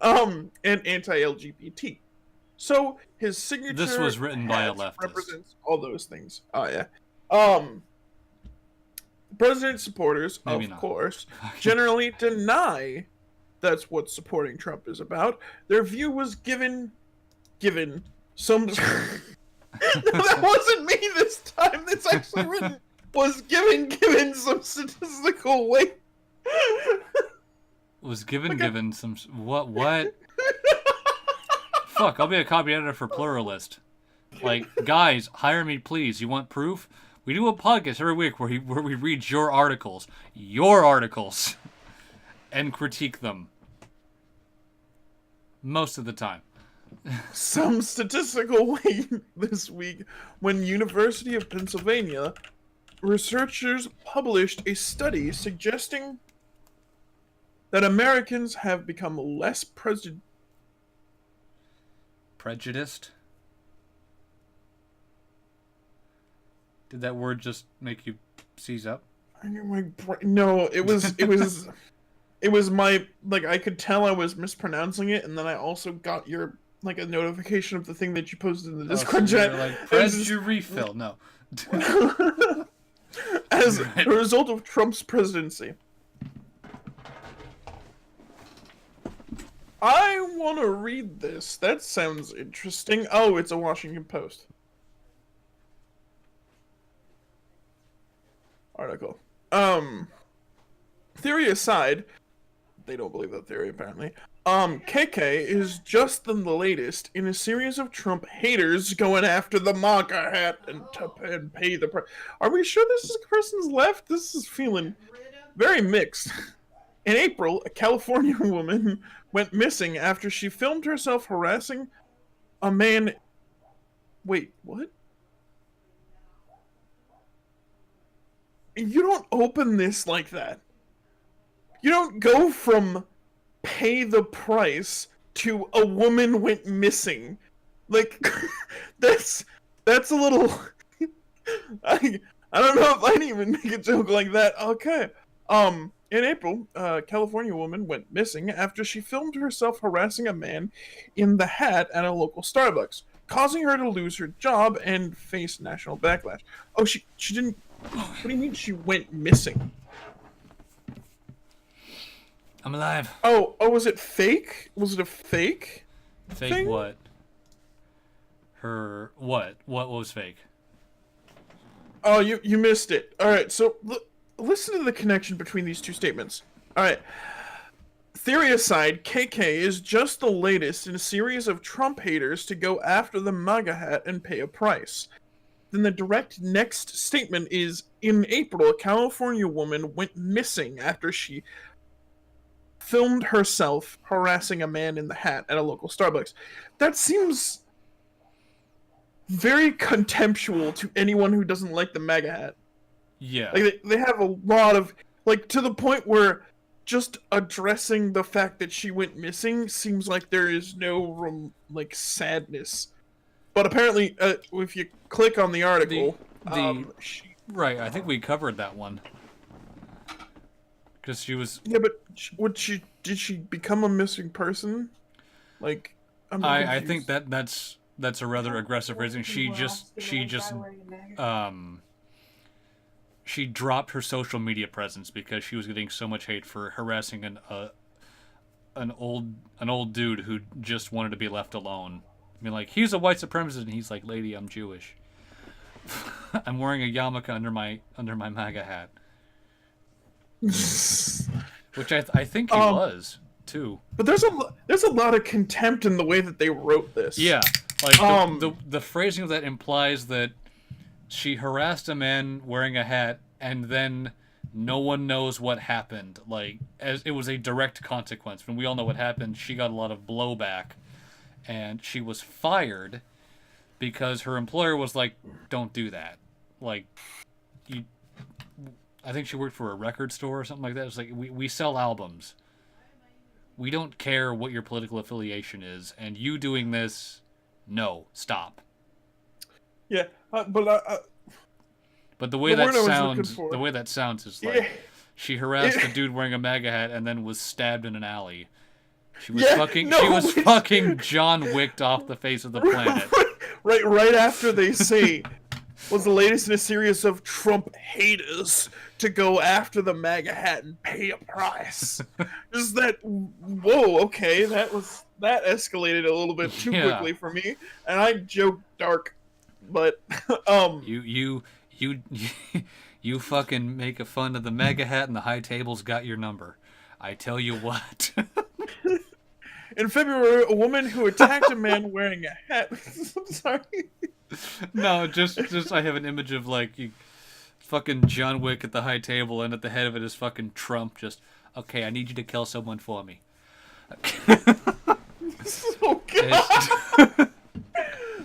And anti-LGBT. So his signature. This was written by a hat leftist. Represents all those things. Oh yeah. President supporters, Maybe of not. course, generally deny that's what supporting Trump is about. Their view was given some. No, that wasn't me this time. That's actually written. Was given some statistical weight. Was given some what? Fuck, I'll be a copy editor for Pluralist. Like, guys, hire me please. You want proof? We do a podcast every week where we read your articles, and critique them. Most of the time. Some statistical weight this week when University of Pennsylvania researchers published a study suggesting that Americans have become less Prejudiced? Did that word just make you seize up? No, it was my, like, I could tell I was mispronouncing it, and then I also got your, like, a notification of the thing that you posted in the Discord so chat. you're like, press your refill. No. As Right. a result of Trump's presidency. I want to read this. That sounds interesting. Oh, it's a Washington Post article. Theory aside, they don't believe that theory apparently. KK is just the latest in a series of Trump haters going after the MAGA hat and pay the price. Are we sure this is person's left? This is feeling very mixed. In April, a California woman went missing after she filmed herself harassing a man. Wait, what? You don't open this like that. You don't go from pay the price to a woman went missing. Like, that's a little. I don't know if I'd even make a joke like that. Okay. In April, a California woman went missing after she filmed herself harassing a man in the hat at a local Starbucks, causing her to lose her job and face national backlash. Oh, she didn't. What do you mean she went missing? I'm alive. Oh, was it fake? Was it a fake? Fake thing? what? What? What was fake? Oh, you missed it. All right, so listen to the connection between these two statements. All right. Theory aside, KK is just the latest in a series of Trump haters to go after the MAGA hat and pay a price. Then the direct next statement is, in April, a California woman went missing after she filmed herself harassing a man in the hat at a local Starbucks. That seems very contemptual to anyone who doesn't like the MAGA hat. Yeah. Like they have a lot of like to the point where just addressing the fact that she went missing seems like there is no sadness. But apparently, if you click on the article, right, I think we covered that one. Because she was... Yeah, but did she become a missing person? Like, I think that's a rather aggressive phrasing. She dropped her social media presence because she was getting so much hate for harassing an old dude who just wanted to be left alone. I mean, like, he's a white supremacist, and he's like, "Lady, I'm Jewish. I'm wearing a yarmulke under my MAGA hat," which I think he was too. But there's a lot of contempt in the way that they wrote this. Yeah, like the phrasing of that implies that she harassed a man wearing a hat, and then no one knows what happened. Like, as it was a direct consequence. When we all know what happened, she got a lot of blowback, and she was fired because her employer was like, "Don't do that." Like, I think she worked for a record store or something like that. It's like, we sell albums. We don't care what your political affiliation is, and you doing this, no, stop. Yeah, but the way that sounds is like she harassed a dude wearing a MAGA hat and then was stabbed in an alley. She was fucking John Wicked off the face of the planet. Right after they say was the latest in a series of Trump haters to go after the MAGA hat and pay a price. Just that, whoa, okay, that escalated a little bit too quickly for me, and I joked dark, but you fucking make a fun of the MAGA hat, and the high tables got your number. I tell you what. In February, a woman who attacked a man wearing a hat. I'm sorry. No, just I have an image of like you, fucking John Wick at the high table, and at the head of it is fucking Trump. Just, okay, I need you to kill someone for me. Oh God.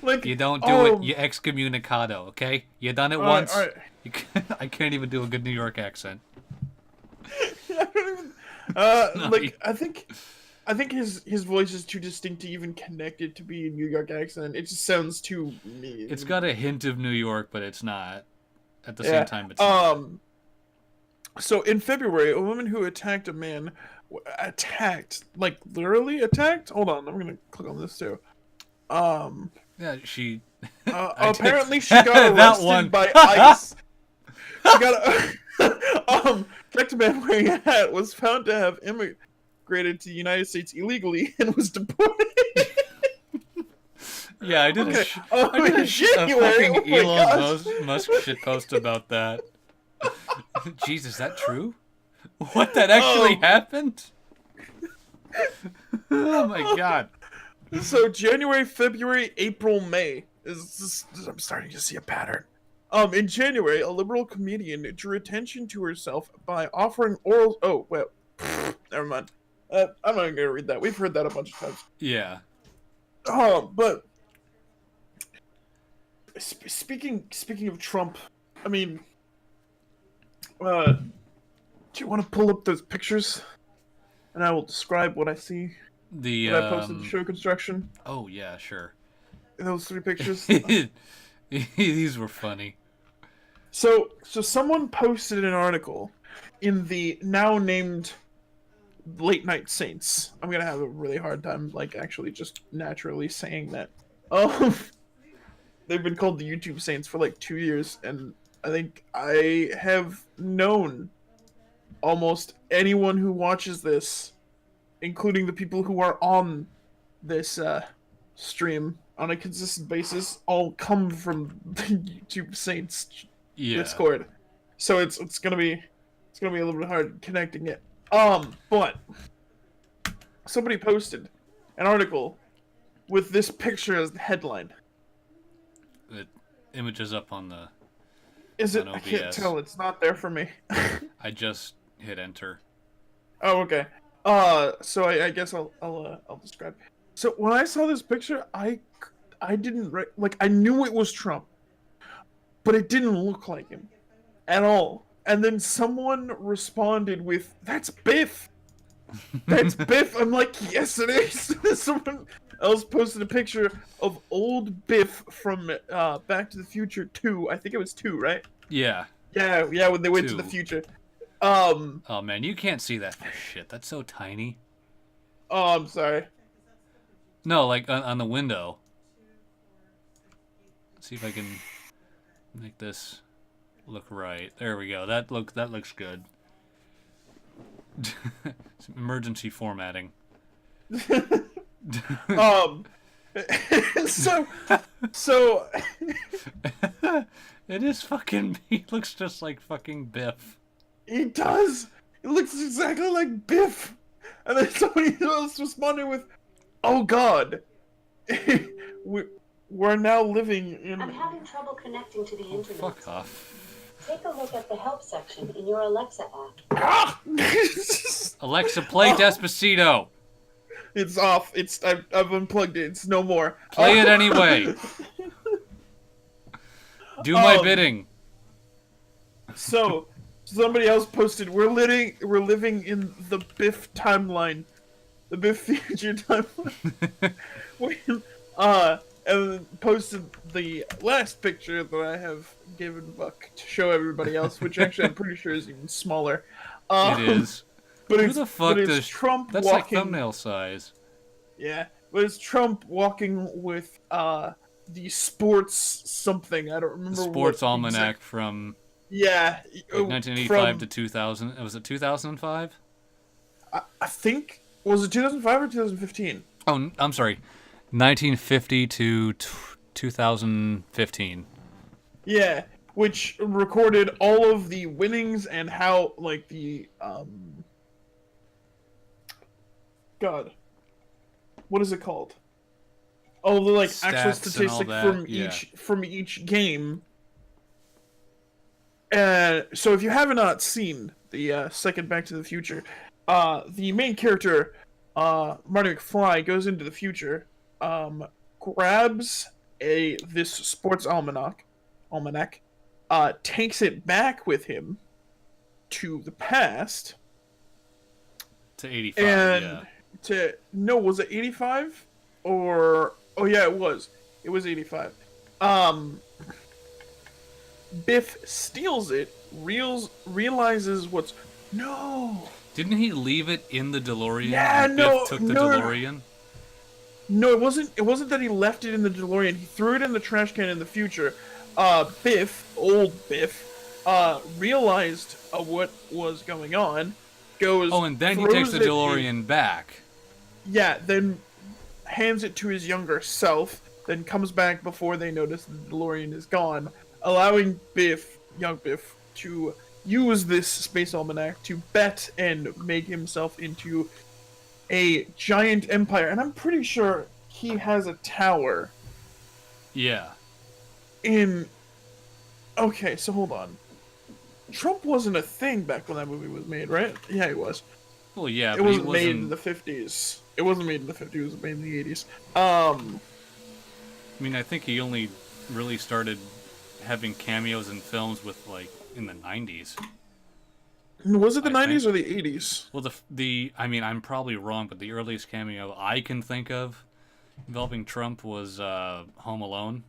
Like, you don't do it, you excommunicado, okay? You done it once. All right. I can't even do a good New York accent. I think his voice is too distinct to even connect it to be a New York accent. It just sounds too mean. It's got a hint of New York, but it's not. At the same time, it's not. So in February, a woman who attacked a man, literally attacked. Hold on, I'm gonna click on this too. Yeah, she. Apparently, she got arrested by ICE. She got attacked a man wearing a hat, was found to have immigrated to the United States illegally, and was deported. Yeah, I did. Okay. I did a fucking Elon gosh. Musk shit post about that. Jeez, is that true? What, that actually happened? Oh my God. So January, February, April, May I'm starting to see a pattern. In January, a liberal comedian drew attention to herself by offering oral. Oh well, never mind. I'm not even gonna read that. We've heard that a bunch of times. Yeah. But speaking of Trump, I mean, do you want to pull up those pictures, and I will describe what I see. When I posted the show construction. Oh yeah, sure. Those 3 pictures. These were funny. So someone posted an article in the now named Late Night Saints. I'm gonna have a really hard time, actually just naturally saying that. They've been called the YouTube Saints for 2 years, and I think I have known almost anyone who watches this, including the people who are on this stream on a consistent basis, all come from the YouTube Saints Discord. So it's gonna be a little bit hard connecting it. But somebody posted an article with this picture as the headline. The image is up on the. Is it? I can't tell. It's not there for me. I just hit enter. Oh, okay. So I guess I'll describe. So when I saw this picture, I I didn't like. I knew it was Trump, but it didn't look like him at all. And then someone responded with, "That's Biff. That's Biff." I'm like, "Yes, it is." Someone else posted a picture of old Biff from Back to the Future 2. I think it was 2, right? Yeah. Yeah, when they went to the 2. future. Oh man, you can't see that for shit. That's so tiny. Oh, I'm sorry. No, like on the window. Let's see if I can make this look right. There we go. That looks good. Some emergency formatting. So It is fucking. He looks just like fucking Biff. he does. It looks exactly like Biff. And then somebody else responded with, "Oh God, we're now living in." I'm having trouble connecting to the internet. Fuck off. Take a look at the help section in your Alexa app. Ah! Alexa, play Despacito. It's off. I've unplugged it. It's no more. Play it anyway. Do my bidding. So somebody else posted, we're living in the Biff timeline. The Biff future timeline. And then posted the last picture that I have given Buck to show everybody else, which actually I'm pretty sure is even smaller. It is. But Who it's, the fuck but it's does Trump That's walking, like thumbnail size. Yeah, but it's Trump walking with the sports something. I don't remember. Sports what almanac exact... from Yeah, like 1985 to 2000. Was it 2005? I think, was it 2005 or 2015? Oh, I'm sorry. 1950 to 2015. Yeah, which recorded all of the winnings and how, like, the God, what is it called? Oh, the like actual Stats statistic and all that, from each game. So if you have not seen the second Back to the Future, the main character, Marty McFly, goes into the future, grabs this sports almanac, takes it back with him to the past. To 85, And yeah. was it 85? Or, oh yeah, it was 85. Biff steals it, realizes no. Didn't he leave it in the DeLorean? Yeah, and no, Biff took the no. DeLorean? No, it wasn't that he left it in the DeLorean. He threw it in the trash can in the future. Old Biff, realized what was going on. Oh, and then he takes the DeLorean back. Yeah, then hands it to his younger self, then comes back before they notice the DeLorean is gone, allowing young Biff, to use this space almanac to bet and make himself into a giant empire. And I'm pretty sure he has a tower. Yeah. Okay, so hold on. Trump wasn't a thing back when that movie was made, right? Yeah, he was. Well, yeah, It but wasn't made in the 50s. It wasn't made in the 50s, it was made in the 80s. I mean, I think he only really started having cameos in films with, like, in the 90s. Was it the 90s or the 80s? Well, I mean, I'm probably wrong, but the earliest cameo I can think of involving Trump was Home Alone,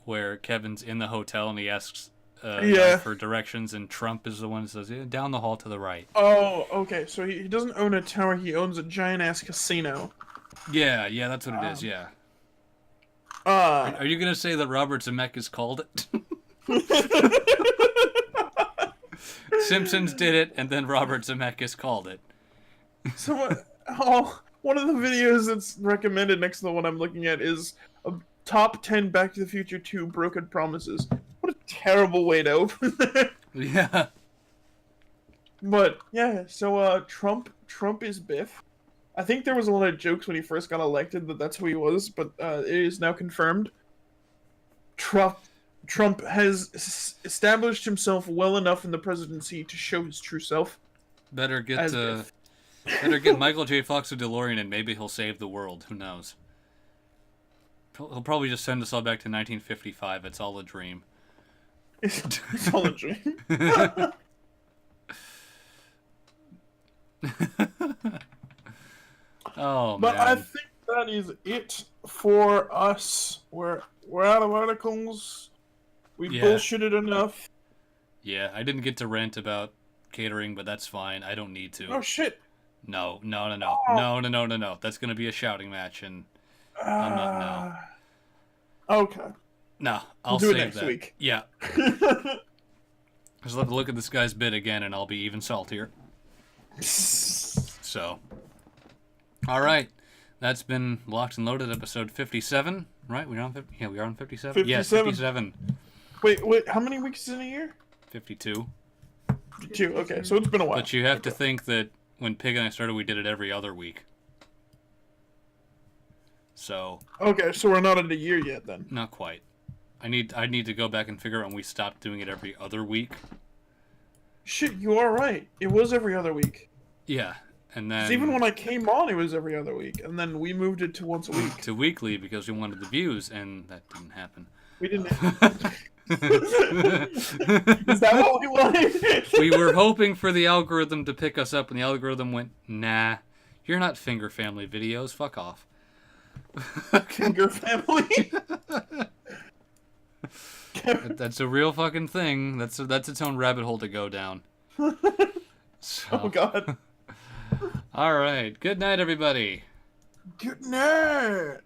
where Kevin's in the hotel and he asks for directions, and Trump is the one who says, down the hall to the right. Oh, okay, so he doesn't own a tower, he owns a giant-ass casino. Yeah, that's what it is, yeah. Are you going to say that Robert Zemeckis called it? Simpsons did it, and then Robert Zemeckis called it. So, one of the videos that's recommended next to the one I'm looking at is a top 10 Back to the Future 2 broken promises. What a terrible way to open that. Yeah. But, yeah, so, Trump is Biff. I think there was a lot of jokes when he first got elected that that's who he was, but it is now confirmed. Trump has established himself well enough in the presidency to show his true self. Better get Better get Michael J. Fox a DeLorean and maybe he'll save the world. Who knows? He'll probably just send us all back to 1955. It's all a dream. It's all a dream. Oh, But man. I think that is it for us. We're out of articles. We Yeah. bullshitted enough. Yeah, I didn't get to rant about catering, but that's fine. I don't need to. Oh shit. No. Oh. No. That's going to be a shouting match, and I'm not, no. Okay. No, I'll do it save next that. week. Yeah. Just have to look at this guy's bit again, and I'll be even saltier. So, all right, that's been Locked and Loaded, episode 57. Right? We're on 50. Yeah, we are on 57. Yes, 57. Wait. How many weeks is in a year? 52. 2. Okay, so it's been a while. But you have to think that when Pig and I started, we did it every other week. So. Okay, so we're not at a year yet then. Not quite. I need to go back and figure out when we stopped doing it every other week. Shit, you are right. It was every other week. Yeah, and then 'Cause even when I came on, it was every other week, and then we moved it to once a week. to weekly because we wanted the views, and that didn't happen. We didn't. Is that what we wanted? We were hoping for the algorithm to pick us up, and the algorithm went, "Nah, you're not Finger Family videos. Fuck off." Finger family. That's a real fucking thing. That's its own rabbit hole to go down. So, Oh god. all right. Good night, everybody. Good night.